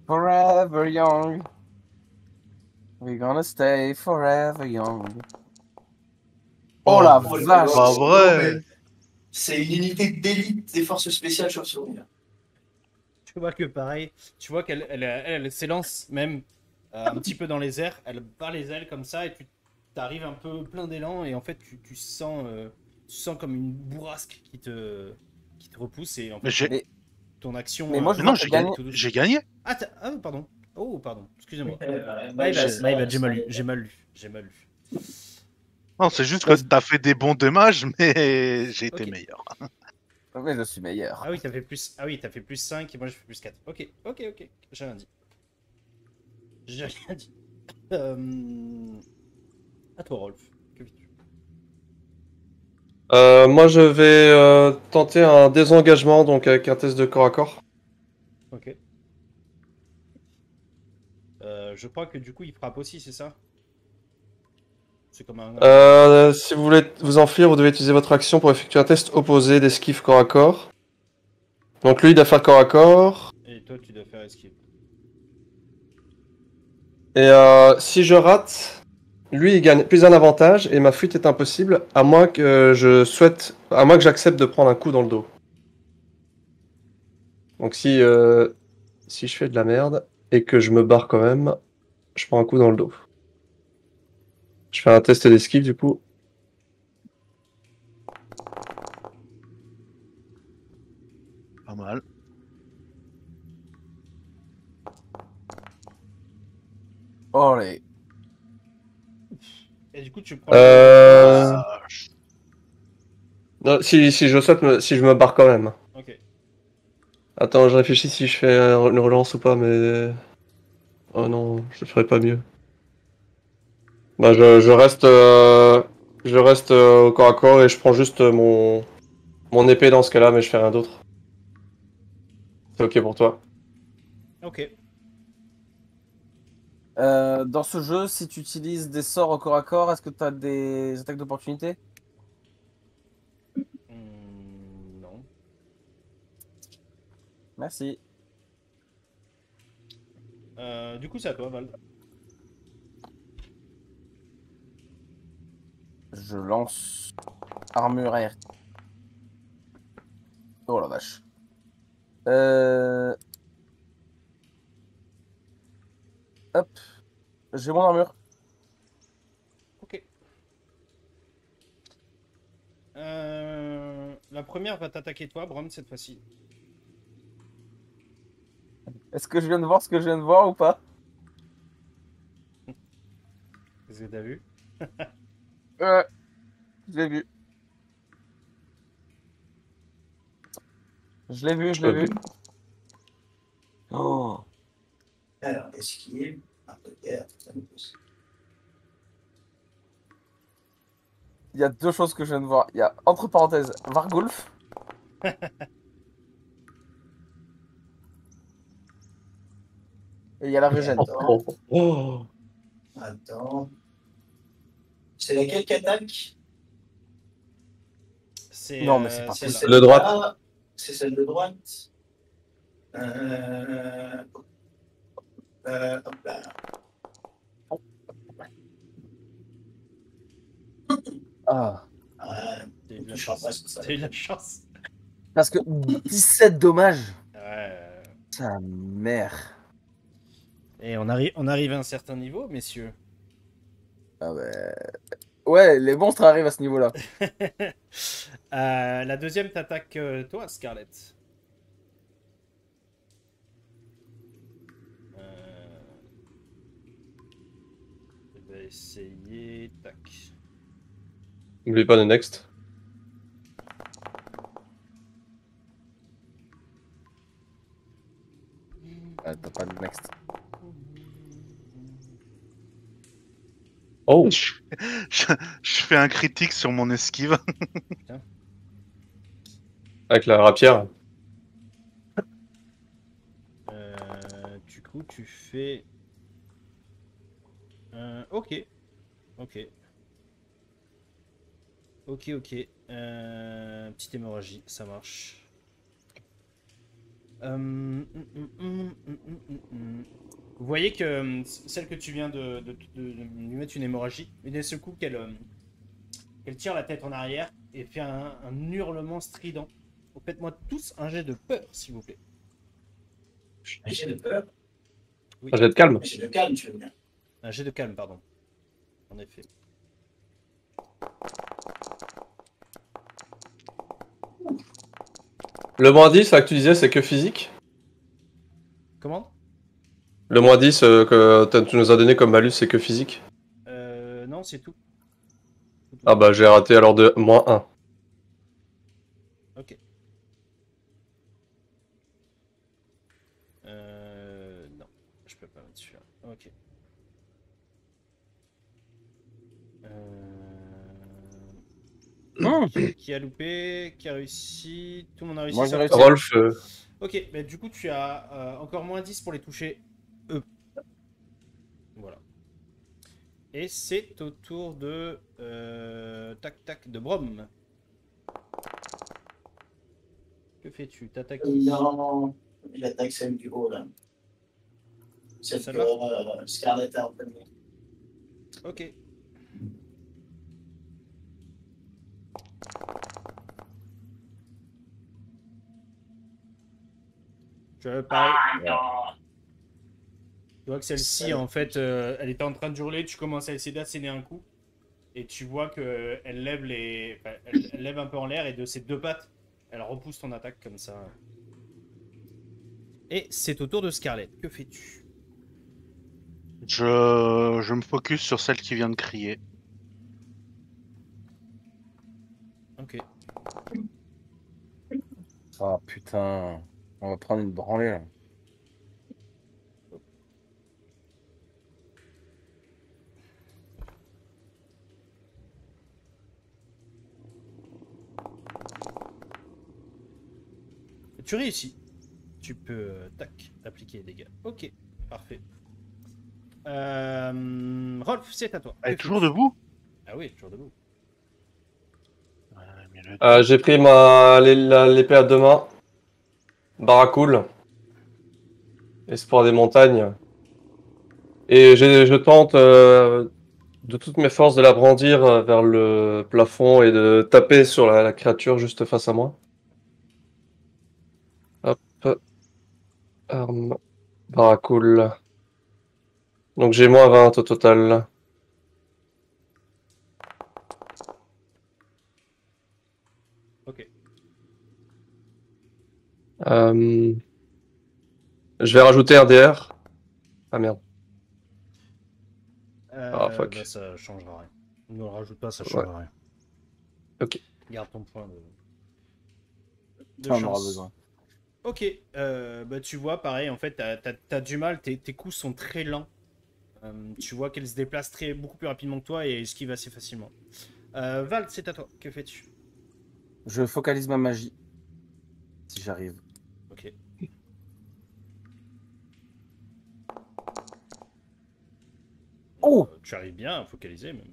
Forever young. We're gonna stay forever young. Oh la Oh, vache! Pas vrai. mais c'est une unité d'élite des forces spéciales chauve-souris. Tu vois que pareil, tu vois qu'elle s'élance même un petit peu dans les airs, elle bat les ailes comme ça et t'arrives un peu plein d'élan et en fait tu sens comme une bourrasque qui te repousse et en Mais fait j'ai. ton action. Mais moi, je Mais vois non, que j'ai t'as gagné. gagné. J'ai gagné. Ah, pardon. Oh, pardon. Excusez-moi. My bad, My bad, j'ai mal lu. sorry. J'ai mal lu. Non, c'est juste que t'as fait des bons dommages, mais j'ai été Ok. meilleur. Mais je suis meilleur. Ah oui, t'as fait plus. Ah oui, t'as fait plus 5 et moi j'ai fait plus 4. Ok. J'ai rien dit. J'ai rien dit. À toi, Rolf. Que vis-tu? Moi, je vais tenter un désengagement, donc avec un test de corps à corps. Ok. Je crois que du coup il frappe aussi, c'est ça? C'est comme un. Si vous voulez vous enfuir, vous devez utiliser votre action pour effectuer un test opposé d'esquive corps à corps. Donc lui, il doit faire corps à corps. Et toi tu dois faire esquive. Et si je rate, lui, il gagne plus un avantage et ma fuite est impossible, à moins que j'accepte de prendre un coup dans le dos. Donc si je fais de la merde et que je me barre quand même, je prends un coup dans le dos. Je fais un test d'esquive du coup. Pas mal. Oh, les... Et du coup tu prends. Euh... Non, si je saute, si je me barre quand même. Ok. Attends, je réfléchis si je fais une relance ou pas, mais... Oh non, je ferais pas mieux. Bah, je reste au corps à corps et je prends juste mon épée dans ce cas-là, mais je fais rien d'autre. C'est ok pour toi. Ok. Dans ce jeu, si tu utilises des sorts au corps à corps, est-ce que tu as des attaques d'opportunité? Non. Merci. Du coup c'est à toi, Val. Je lance armure air. Oh la vache. Hop, j'ai mon armure. Ok. La première va t'attaquer toi, Brom, cette fois-ci. Est-ce que je viens de voir ce que je viens de voir ou pas? Qu'est-ce que t'as vu? Euh, je l'ai vu. Je l'ai vu, je l'ai vu. Oh. Alors, esquive, un peu de guerre, ça nous pousse. Il y a deux choses que je viens de voir. Il y a, entre parenthèses, Vargulf. Et il y a la régène. Attends, Oh. attends. C'est laquelle qui attaque? C'est Non, mais c'est pas C'est possible. celle Le droite. là. C'est celle de droite. Hop là. Ah. T'as eu de la Je crois chance. pas que ça. T'as eu de la chance. Parce que 17 dommages. Ouais. Sa mère. Et on arrive à un certain niveau, messieurs. Ah ouais. Ouais, les monstres arrivent à ce niveau-là. La deuxième t'attaque toi, Scarlett. Je vais essayer. Tac. N'oublie pas le next. Ah, t'as pas le next. Oh. Je fais un critique sur mon esquive. Avec la rapière. Du coup, tu fais. Ok. Petite hémorragie, ça marche. Vous voyez que celle que tu viens de lui mettre une hémorragie, mais d'un seul coup qu'elle tire la tête en arrière et fait un hurlement strident. Faites-moi tous un jet de peur, s'il vous plaît. Un jet de peur. Un jet de calme. Un jet de calme, tu veux bien. Un jet de calme, pardon. En effet. Le moins 10, là, que tu disais, c'est que physique? Comment? Le moins 10 tu nous as donné comme malus, c'est que physique? Non, c'est tout. Ah bah j'ai raté alors de moins 1. Ok. Non, je peux pas mettre celui-là. Ok. Qui a loupé? Qui a réussi? Tout le monde a réussi. Moi, j'ai sauf réussi. toi. Rolf, Ok, bah, du coup, tu as encore moins 10 pour les toucher eux. Voilà. Et c'est au tour de. Tac tac, de Brom. Que fais-tu? T'attaques qui? Non, j'attaque celle du haut, là. Celle que Celle-là? Scarlett a en premier. Ok. Pareil. Tu vois que celle-ci, en fait, elle était en train de hurler, tu commences à essayer d'asséner un coup, et tu vois qu'elle lève elle lève un peu en l'air, et de ses deux pattes, elle repousse ton attaque comme ça. Et c'est au tour de Scarlett. Que fais-tu? Je me focus sur celle qui vient de crier. Ok. Ah putain. On va prendre une branlée là. Tu réussis. Tu peux, tac, appliquer les dégâts. Ok, parfait. Rolf, c'est à toi. Elle est Que toujours fais-tu? debout? Ah oui, toujours debout. Mais le- j'ai pris l'épée à deux mains. Baracool. Espoir des montagnes. Et je tente de toutes mes forces de la brandir vers le plafond et de taper sur la créature juste face à moi. Hop. Arme. Baracool. Donc j'ai moins 20 au total. Ok. Euh, je vais rajouter un DR. Ah merde. Ah Bah, fuck. ça changera rien. Ne le rajoute pas, ça Ouais. changera rien. Ok. Garde ton point de On en aura chance. besoin. Ok, bah, tu vois, pareil, en fait, t'as du mal, tes coups sont très lents. Tu vois qu'elle se déplace beaucoup plus rapidement que toi et esquive assez facilement. Val, c'est à toi. Que fais-tu? Je focalise ma magie. Si j'arrive. Ok. Oh! Tu arrives bien à focaliser, même.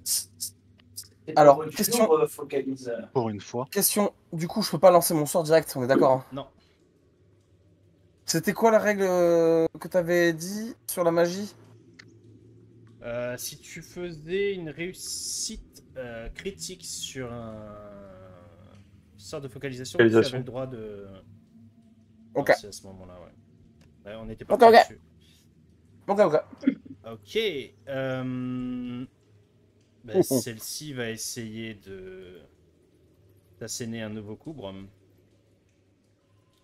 Alors, question. Focalise. Pour une fois. Question. Du coup, je peux pas lancer mon sort direct, on est d'accord, hein? Non. C'était quoi la règle que t'avais dit sur la magie? Si tu faisais une réussite critique sur un sort de focalisation, tu avais le droit de. Ok. lancer à ce moment-là, ouais. Ouais, on était pas Ok, ok. dessus. Ok, ok. Ok. Bah, celle-ci va essayer de t'asséner un nouveau coup, Brom.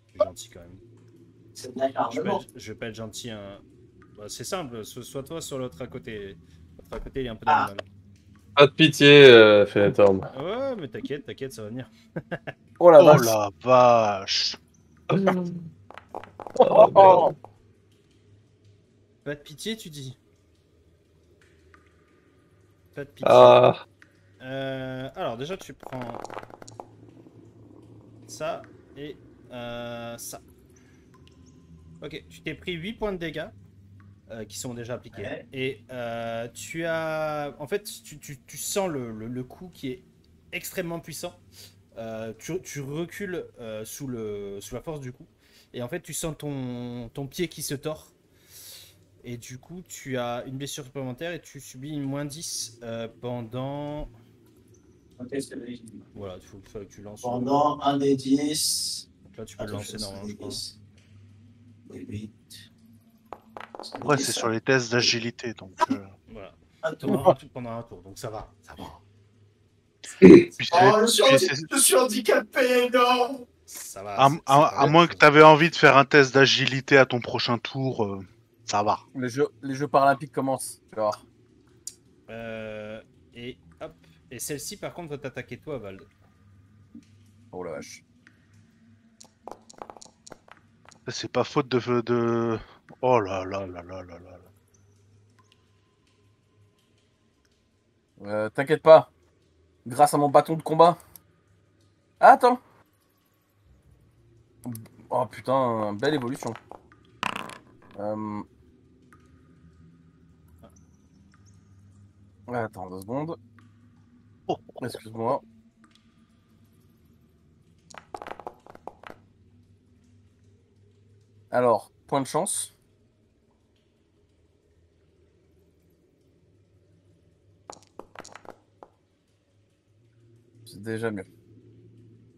Je suis gentil quand même. C'est de l'acharnement. Je vais pas être gentil. Bah, c'est simple, soit toi, soit l'autre à côté. L'autre à côté, il est un peu Ah. dans le mal. Pas de pitié, Fennetorm. Ouais, mais t'inquiète, ça va venir. Oh la Oh vache. la vache! Oh. Pas de pitié, tu dis? Pas de pitié. Ah, Alors, déjà, tu prends ça et ça. Ok, tu t'es pris 8 points de dégâts qui sont déjà appliqués. Ouais. Et tu as. En fait, tu sens le coup qui est extrêmement puissant. Tu recules sous la force du coup. Et en fait, tu sens ton pied qui se tord. Et du coup, tu as une blessure supplémentaire et tu subis une moins 10 pendant. Voilà, il faut que tu lances. Pendant un des 10. Donc là, tu peux le lancer normalement, je crois. Des 8. Après, c'est sur les tests d'agilité, donc. Voilà. Un tour. Pendant un tour, donc ça va. Ça va. Puis Oh, c'est- je suis handicapé, non. Ça va. à, c'est à- pas à moins que grand-chose. tu avais envie de faire un test d'agilité à ton prochain tour, ça va. Les Jeux paralympiques commencent. Tu vas voir. Et hop. Et celle-ci, par contre, va t'attaquer toi, Vald. Oh la vache. C'est pas faute de... Oh là là là là là là. T'inquiète pas. Grâce à mon bâton de combat. Ah, attends. Oh putain, belle évolution. Attends 2 secondes. Oh. Excuse-moi. Alors, point de chance. C'est déjà mieux.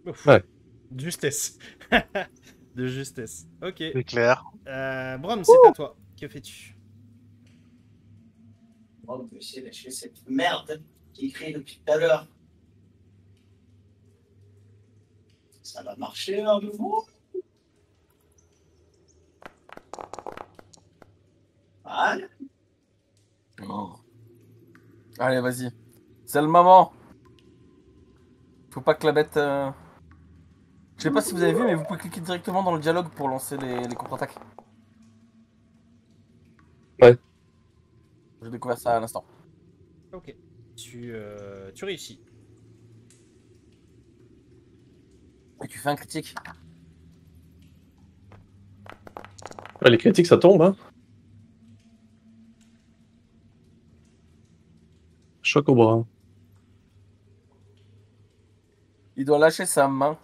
Ouf. Ouais. Justesse. De justesse. Ok. C'est clair. Brom, c'est à toi. Que fais-tu? On peut essayer d'acheter cette merde qui crie depuis tout à l'heure. Ça va marcher à nouveau. Voilà. Oh. Allez, vas-y. C'est le moment. Faut pas que la bête... Je sais pas si vous avez vu, mais vous pouvez cliquer directement dans le dialogue pour lancer les contre-attaques. Ouais. J'ai découvert ça à l'instant. Ok. Tu réussis. Et tu fais un critique. Ouais, les critiques, ça tombe, hein. Choc au bras. Il doit lâcher sa main.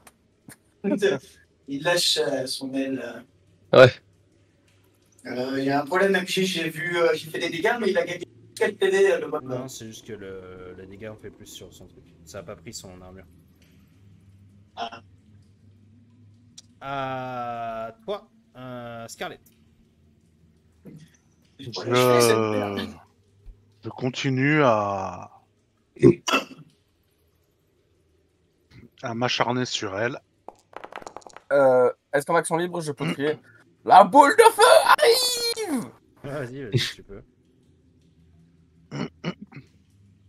Il lâche son aile. Ouais. Il y a un problème, même si j'ai vu, j'ai fait des dégâts, mais il a gagné quel PD le mob. Non, c'est juste que le dégât en fait plus sur son truc. Ça a pas pris son armure. Ah. À toi, Scarlett. Je continue à m'acharner sur elle. Est-ce qu'en action libre, je peux crier la boule de feu arrive? Vas-y, tu peux.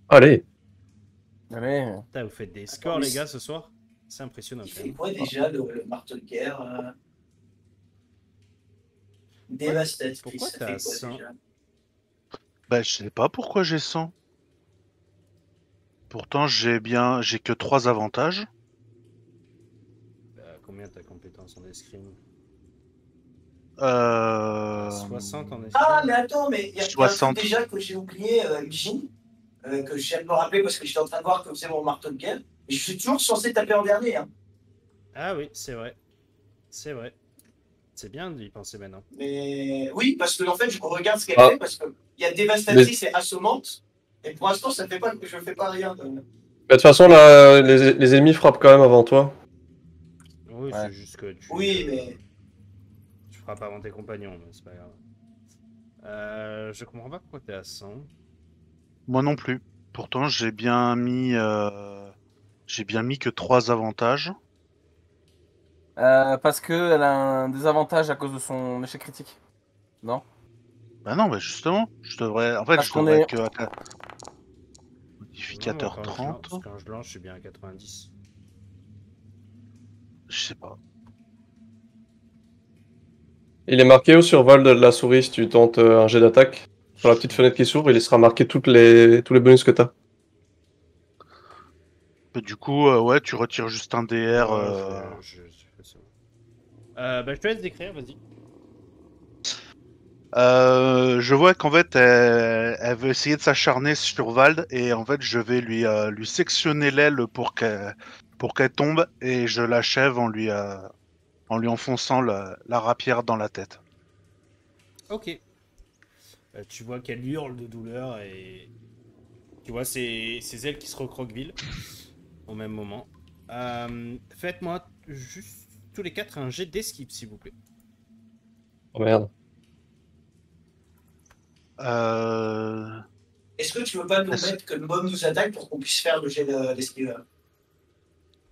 Allez. Allez. Putain, vous faites des scores, les gars, ce soir. C'est impressionnant. Il quand fait même. quoi déjà le marteau de guerre Dévastatrice. Pourquoi ça t'as fait quoi 100? déjà Bah, je sais pas pourquoi j'ai 100. Pourtant, j'ai que 3 avantages. Combien ta compétence en escrime? Euh... 60 en escrime. Ah, mais attends, mais il y a un truc 60. déjà que j'ai oublié, Jin, que je viens de me rappeler parce que j'étais en train de voir que c'est mon marteau de guerre. Et je suis toujours censé taper en dernier. Hein. Ah oui, c'est vrai. C'est vrai. C'est bien d'y penser maintenant. Mais oui, parce que en fait, je regarde ce qu'elle Ah. fait parce qu'il y a dévastatrice et assommante. Et pour l'instant, ça fait pas que je fais pas rien. Bah, de toute façon, là, les ennemis frappent quand même avant toi. Oui, Ouais. c'est juste que tu. Oui, mais Tu frappes avant tes compagnons, mais c'est pas grave. Je comprends pas pourquoi t'es à 100. Moi non plus. Pourtant, j'ai bien mis que 3 avantages. Parce que elle a un désavantage à cause de son échec critique. Non? Bah non, bah justement, je devrais. En fait, Parce je qu'on devrais est- que à modificateur Non, 30. quand je lance, je suis bien à 90. Je sais pas. Il est marqué au survol de la souris si tu tentes un jet d'attaque. Sur la petite fenêtre qui s'ouvre, il sera marqué tous les bonus que t'as. Du coup, ouais, tu retires juste un DR. Je fais ça. Bah, je te laisse décrire, vas-y. Je vois qu'en fait, elle veut essayer de s'acharner sur Vald et en fait, je vais lui sectionner l'aile pour qu'elle tombe et je l'achève en lui enfonçant la rapière dans la tête. Ok. Tu vois qu'elle hurle de douleur et tu vois ses ailes qui se recroquevillent au même moment. Faites-moi juste tous les quatre un jet d'esquive, s'il vous plaît. Oh merde. Est-ce que tu veux pas nous mettre que le mob nous attaque pour qu'on puisse faire le jet d'esquive?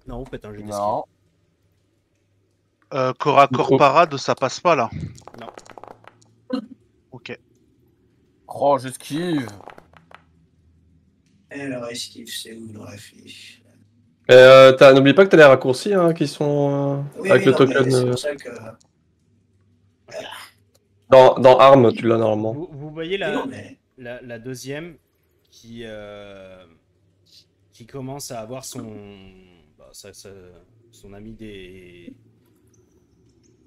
Non, vous faites un jeu d'esquive. Non. Corps à corps parade, ça passe pas là. Non. Ok. Oh, j'esquive. Alors, esquive, c'est où dans la fiche? N'oublie pas que t'as les raccourcis hein, qui sont Oui, avec oui, le non, token. mais c'est pour ça que. Dans Arm, tu l'as normalement. Vous voyez Oui, non, mais. la deuxième qui commence à avoir son ami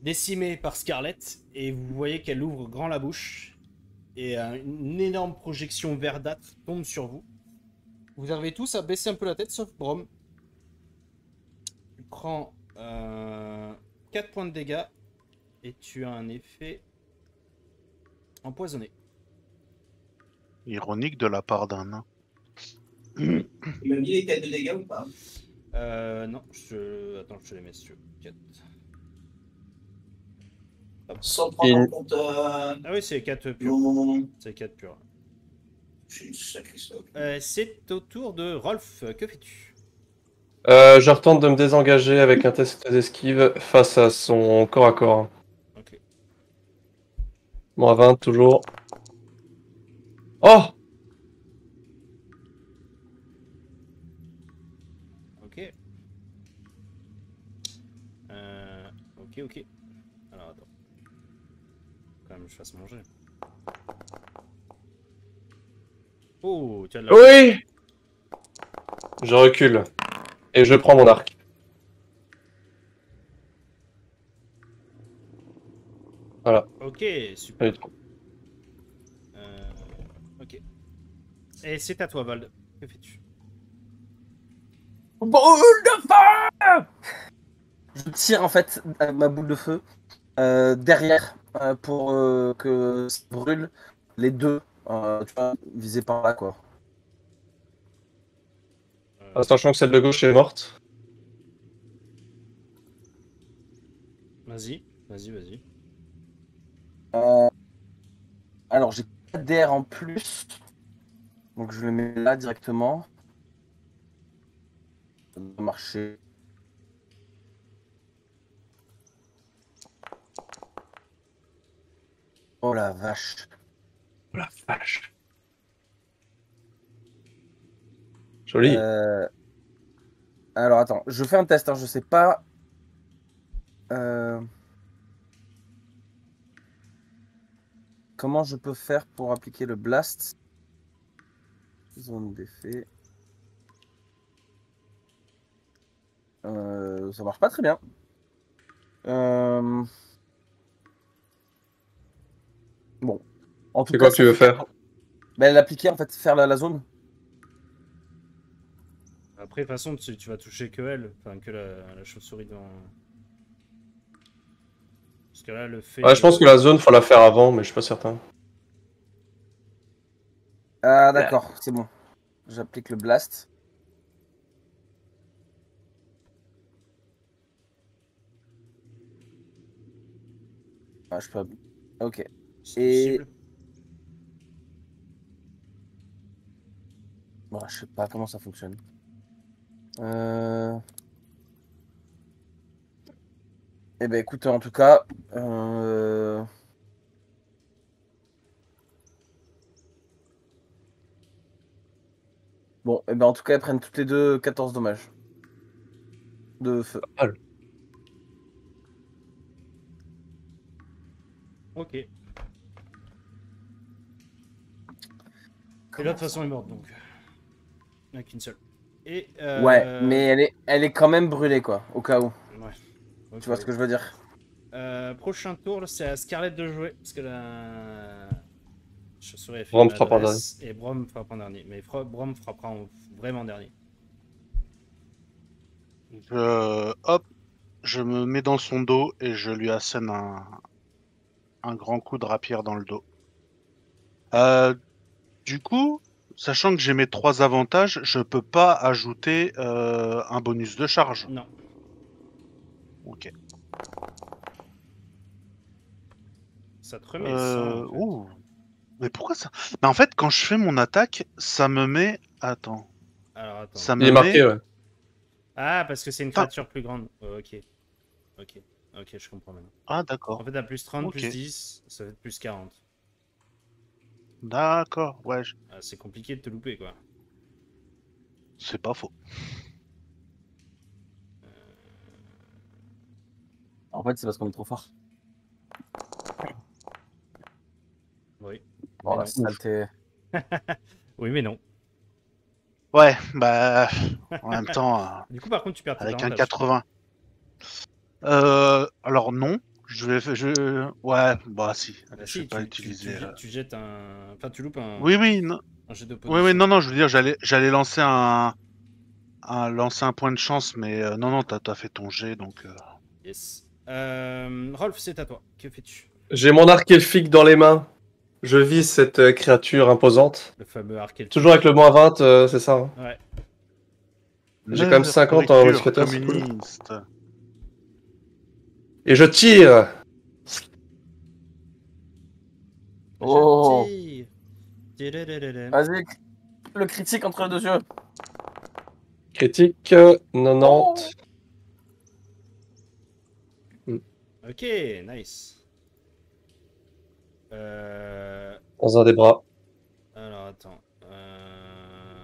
décimé par Scarlett, et vous voyez qu'elle ouvre grand la bouche et une énorme projection verdâtre tombe sur vous. Vous arrivez tous à baisser un peu la tête, sauf Brom. Tu prends 4 points de dégâts et tu as un effet empoisonné. Ironique de la part d'un nain. Il m'a mis les 4 de dégâts ou pas? Non, attends, je te les mets sur 4. Sans prendre en compte. Ah oui, c'est 4 purs. Non. C'est 4 purs. Je suis une sacrée stock. C'est au tour de Rolf. Que fais-tu? Je retente de me désengager avec un test d'esquive face à son corps à corps. Ok. Bon, à 20, toujours. Oh! Ok. Ok. Alors, attends. Quand même, je fasse manger. Oh, tu as de la... Oui! Je recule. Et je prends mon arc. Voilà. Ok, super. Ok. Et c'est à toi, Vald. Que fais-tu? Boule de feu! Je tire en fait ma boule de feu derrière pour que ça brûle les deux, tu vois, visés par là quoi. Sachant que celle de gauche est morte. Vas-y. Alors j'ai 4 DR en plus, donc je le mets là directement. Ça doit marcher. Oh la vache. Oh la vache. Joli. Alors attends, je fais un test, hein, je sais pas. Comment je peux faire pour appliquer le blast? Zone d'effet. Ça marche pas très bien. Bon. En tout C'est cas, quoi que tu veux faire? Ben, l'appliquer, en fait, faire la zone. Après, de toute façon, tu vas toucher que elle. Enfin, que la chauve-souris dans... Parce que là, le fait... Ouais, je pense que la zone, faut la faire avant, mais je suis pas certain. Ah, d'accord, c'est bon. J'applique le blast. Ah, je peux... Ok. C'est Et... possible. Bon, je sais pas comment ça fonctionne. Eh ben, écoute, en tout cas... Bon, eh ben, en tout cas, elles prennent toutes les deux 14 dommages. De feu. Ok. Et là, de toute façon, elle est morte, donc. Il n'y en a qu'une seule. Et, Ouais, mais elle est quand même brûlée, quoi, au cas où. Ouais. Okay. Tu vois ce que je veux dire? Prochain tour, c'est à Scarlett de jouer, parce que la chauve-souris a fait Brom une frappe en adresse, et Brom frappe en dernier. Mais Brom frappera vraiment en dernier. Hop, je me mets dans son dos et je lui assène un grand coup de rapière dans le dos. Du coup, sachant que j'ai mes 3 avantages, je peux pas ajouter un bonus de charge. Non. Ok. Ça te remet 100, en fait. Ouh. Mais pourquoi ça? Mais en fait, quand je fais mon attaque, ça me met. Attends. Alors attends. Ça Il est me marqué, met. ouais. Ah, parce que c'est une Enfin- créature plus grande. Oh, ok. Ok. Ok, je comprends maintenant. Ah, En d'accord. fait, à plus 30, Ok. plus 10, ça va être plus 40. D'accord, ouais, Ah, c'est compliqué de te louper, quoi. c'est pas faux. En fait, c'est parce qu'on est trop fort. Oui. Oh Mais la non. saleté. Oui, mais non. Ouais, bah. En même temps, Du coup, par contre, tu perds tes avec un avantages. 80. Alors non. Ouais, bah si. Allez, Bah je vais si, pas utiliser. tu jettes un... Enfin, tu loupes Oui, oui, non. un jet Oui, d'opposition. oui, non, je veux dire, j'allais lancer lancer un point de chance, mais non, non, t'as fait ton jet, donc. Yes. Rolf, c'est à toi. Que fais-tu? J'ai mon arc elfique dans les mains. Je vise cette créature imposante. Le fameux arc elfique. Toujours avec le moins 20, c'est ça. Hein. Ouais. J'ai quand même 50 en Nourriture modificateur, c'est cool. communiste. Et je tire. Oh. Je tire. Tidadadada. Vas-y, le critique entre les deux yeux. Critique 90. Ok, nice. Dans un des bras. Alors, attends.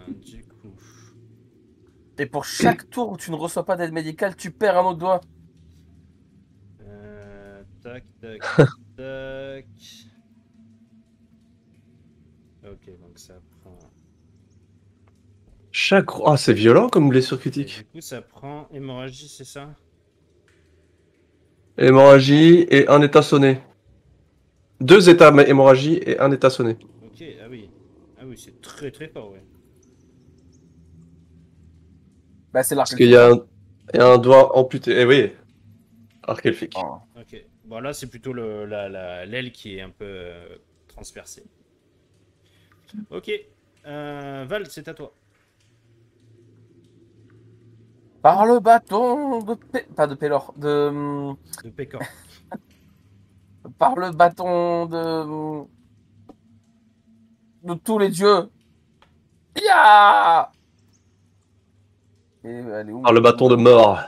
Du coup... Et pour chaque tour où tu ne reçois pas d'aide médicale, tu perds un autre doigt. Tac, tac, tac. Ok, donc ça prend... Chaque. Ah, c'est violent comme blessure Et critique. du coup, ça prend hémorragie, c'est ça? Hémorragie et un état sonné. 2 états hémorragie et un état sonné. Ok, ah oui. Ah oui, c'est très très fort, ouais. Bah, c'est l'arc Parce qu'il y elfique, a un doigt amputé. Eh oui. Arc elfique. hein. Ok. Bon, là, c'est plutôt l'aile qui est un peu transpercée. Ok. Val, c'est à toi. Par le bâton de pas de Pélor, De Pécor. par le bâton de tous les dieux. Ya. Et elle est où? Par le bâton de mort.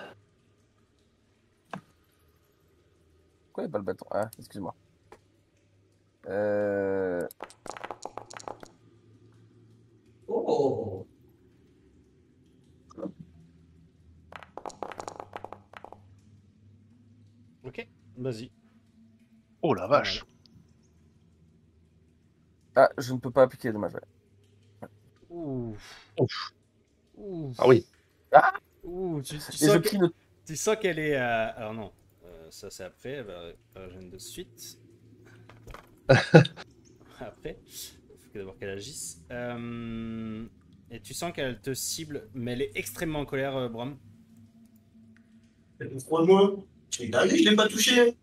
Pourquoi il n'y a pas le bâton? Ah, excuse-moi. Oh. Ok, vas-y. Oh la vache. Ah, je ne peux pas appliquer, dommage. Ouais. Ouf. Ouf. Ouf. Ah oui. Ah. Ouh, tu Et je sens crie de... tu sens qu'elle est... Alors non, ça c'est après, elle va réagir de suite. Après, il faut d'abord qu'elle agisse. Et tu sens qu'elle te cible, mais elle est extrêmement en colère, Bram. Crois-moi, c'est dingue, je l'ai pas touché.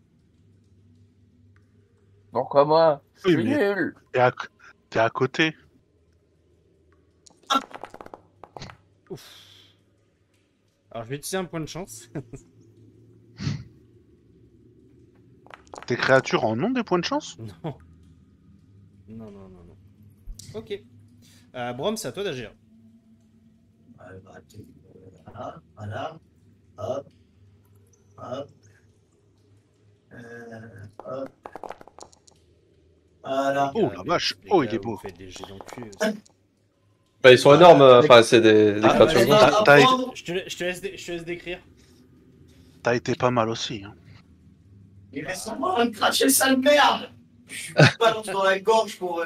Pourquoi moi? Je Oui, suis mais- nul. T'es à côté. Ouf. Alors je vais utiliser un point de chance. Tes créatures en ont des points de chance? Non. Non, non, non, non. Ok. Bram, c'est à toi d'agir. Voilà, voilà. Hop. Hop. Hop. Voilà. Oh la vache. Oh, il est beau. Vous faites des jets d'enculé. Bah, ils sont énormes. Enfin, c'est des Ah, créatures. vas-y. grosses. Je te laisse décrire. T'as été pas mal aussi. Hein. Il reste en train de cracher sale merde. Je me balance dans la gorge pour.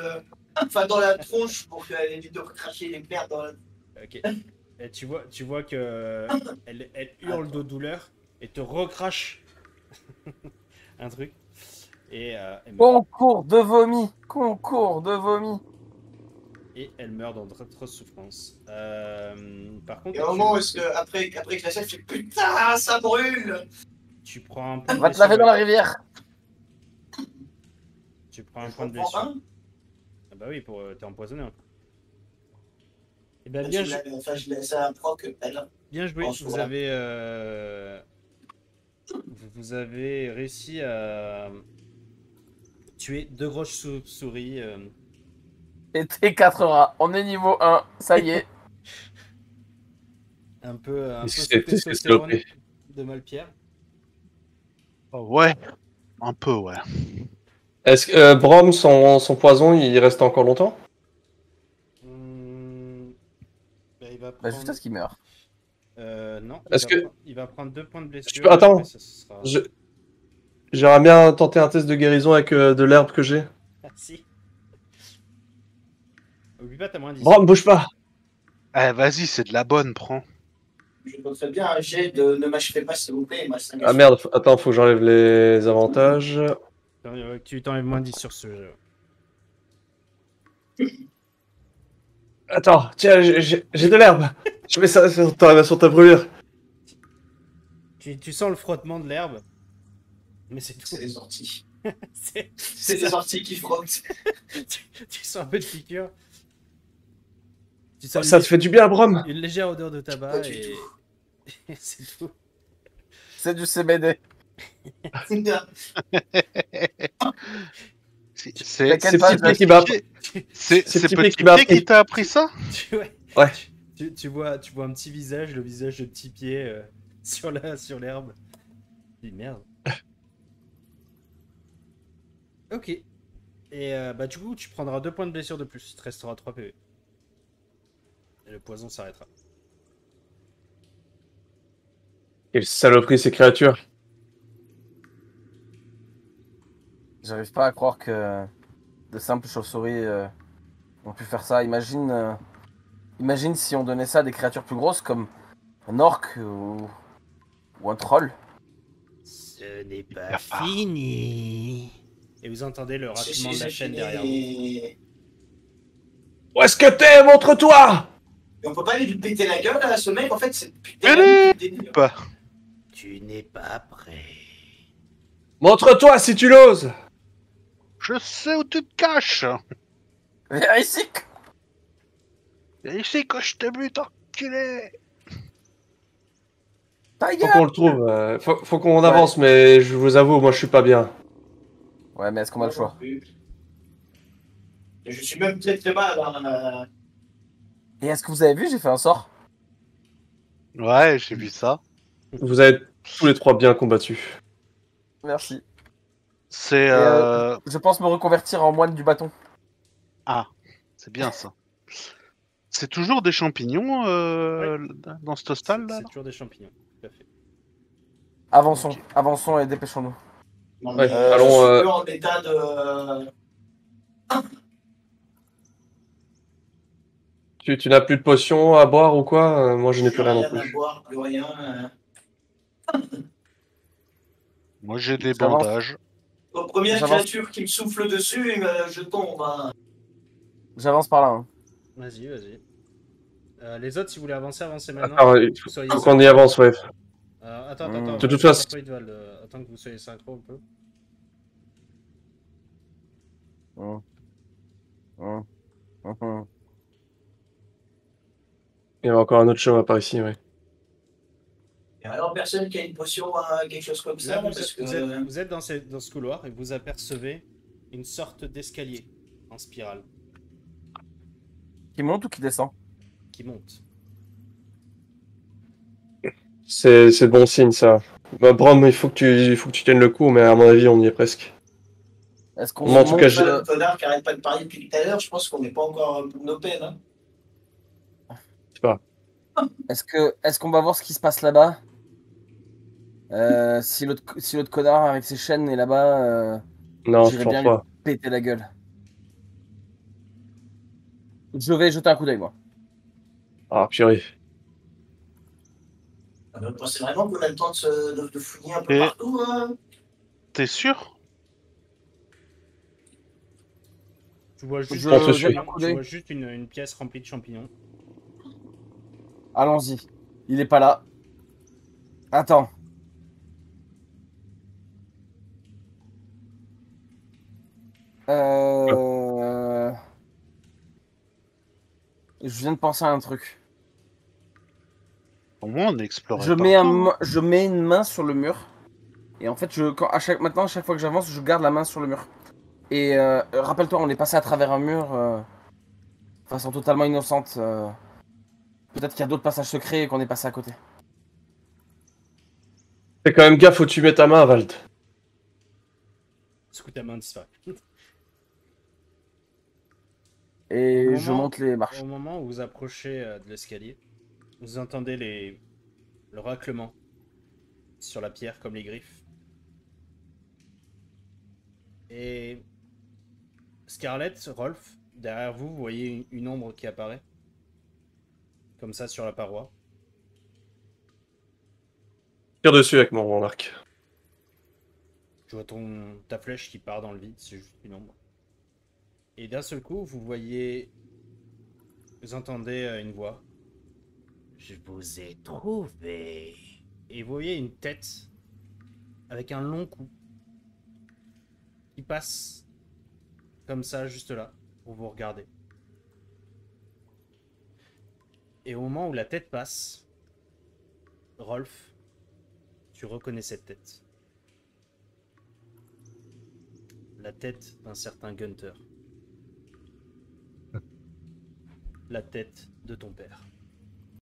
Enfin, dans la tronche pour qu'elle évite de recracher les merdes dans la. Ok. Et tu vois que elle hurle de douleur et te recrache un truc. Et elle meurt. Concours de vomi. Concours de vomi. Et elle meurt dans d'atroces souffrances. Par contre, Et au moment où est-ce que, après que la chef fait putain, ça brûle. tu prends un point de Va te laver dans blessure. la rivière. Tu prends un Je point de reprends blessure. un. Ah bah oui, t'es empoisonné. Hein. Et ben Enfin, je laisse un proc, elle. bien joué. En soi. Vous avez réussi à tuer 2 grosses souris Et tes 4 rats. On est niveau 1. Ça y est. Un peu Qu'est-ce sous que c'est testostérone salopé? de Malpierre. Ouais, un peu, ouais. Est-ce que Brom, son poison, il reste encore longtemps? Bah, il va Bah, prendre... jusqu'à ce qu'il meure. Non, Est-ce que il va prendre 2 points de blessure. peux- attends. et ça sera... Je- J'aimerais bien tenter un test de guérison avec de l'herbe que j'ai. Ah, si. Oublie pas, t'as moins 10. Brom, bouge pas. Eh, vas-y, c'est de la bonne, prends. Je voudrais bien un jet de ne m'achevez pas, s'il vous plaît. Moi, ça Ah merde, attends, faut que j'enlève les avantages. Tu t'enlèves moins 10 sur ce jeu. Attends, tiens, j'ai de l'herbe. Je mets ça sur ta brûlure. Tu sens le frottement de l'herbe, mais c'est tout. C'est des orties. C'est C'est des orties qui frottent. tu sens un peu de piqûre. Tu sens Ça te fait du bien, Brom. une légère odeur de tabac Pas du et... et c'est tout. C'est du CBD. C'est T'inquiète C'est pas, petit pied qui bat. c'est petit pied Petit qui m'a Pied qui appris. t'a appris ça? Ouais. Ouais. Tu vois un petit visage, le visage de petit pied sur l'herbe. Je dis merde. Ok. Et bah du coup, tu prendras 2 points de blessure de plus. Il te restera 3 PV. Et le poison s'arrêtera. Quelle saloperie, ces créatures. J'arrive pas à croire que de simples chauves-souris ont pu faire ça. Imagine si on donnait ça à des créatures plus grosses comme un orc ou un troll. Ce n'est pas fini. Et vous entendez le racclement de la chaîne derrière vous. Et Où est-ce que t'es? Montre-toi! on peut pas lui péter la gueule à ce mec, en fait, c'est Allez, putain de délire. Pas. Tu n'es pas prêt. Montre-toi si tu l'oses! Je sais où tu te caches. Viens ici! Et ici que je t'ai vu, t'enculé. Ta Faut gueule! qu'on le trouve. Faut qu'on avance, mais je vous avoue, moi je suis pas bien. Ouais, mais est-ce qu'on a le choix? Et je suis même très très mal. Hein. Et est-ce que vous avez vu, j'ai fait un sort? Ouais, j'ai vu ça. Vous avez tous les trois bien combattu. Merci. C'est Et, je pense me reconvertir en moine du bâton. c'est bien ça. C'est toujours des champignons dans ce hostel là. C'est toujours des champignons. Tout à fait. Avançons, Ok. avançons et dépêchons-nous. Non, Ouais, mais, allons, je suis plus en état de. Tu n'as plus de potions à boire ou quoi? Moi je n'ai plus rien non à plus. boire, plus rien. Moi j'ai des J'avance. bandages. Aux premières J'avance. créatures qui me soufflent dessus, je tombe. Hein. J'avance par là. Hein. Vas-y, vas-y. Les autres, si vous voulez avancer, avancez maintenant. Attends, il Vous soyez faut qu'on y avance, ouais. attends. De toute façon- Attends que vous soyez synchro un peu. Hum. Hum. Hum. Il y a encore un autre chemin par ici, ouais. Et alors, personne qui a une potion, quelque chose comme ça, Là, parce que. vous êtes dans ce couloir et vous apercevez une sorte d'escalier en spirale Qui monte ou qui descend? qui monte. C'est bon signe ça. Bah, Brom, il faut que tu tiennes le coup, mais à mon avis, on y est presque. Est-ce qu'on Moi, en tout monte, cas, Le connard qui arrête pas de parler depuis tout à l'heure, je pense qu'on n'est pas encore à bout de nos peines. Hein. Est-ce qu'on va voir ce qui se passe là-bas? Si l'autre connard avec ses chaînes est là-bas, Non, je j'irai pense bien pas. lui péter la gueule. Je vais jeter un coup d'œil, moi. Ah, purée. Vous pensez vraiment qu'on a le temps de fouiller un peu Et- partout hein T'es sûr? Tu vois juste, On te jette suit. un coup tu d'œil. vois juste une pièce remplie de champignons. Allons-y. Il est pas là. Attends. Je viens de penser à un truc. Au moins on explorait Je mets une main sur le mur. Et en fait, maintenant, à chaque fois que j'avance, je garde la main sur le mur. Et rappelle-toi, on est passé à travers un mur façon totalement innocente. Peut-être qu'il y a d'autres passages secrets et qu'on est passé à côté. Fais quand même gaffe où tu mets ta main, Vald. Du coup, ta main disparaît. Et Au je moment- monte les marches. Au moment où vous approchez de l'escalier, vous entendez le raclement sur la pierre comme les griffes. Et Scarlett, Rolf, derrière vous, vous voyez une ombre qui apparaît. Comme ça sur la paroi. Tire dessus avec mon arc. Tu vois ta flèche qui part dans le vide, c'est juste une ombre. Et d'un seul coup, vous entendez une voix. Je vous ai trouvé. Et vous voyez une tête avec un long cou qui passe comme ça, juste là, pour vous regarder. Et au moment où la tête passe, Rolf, tu reconnais cette tête. La tête d'un certain Gunther. La tête de ton père.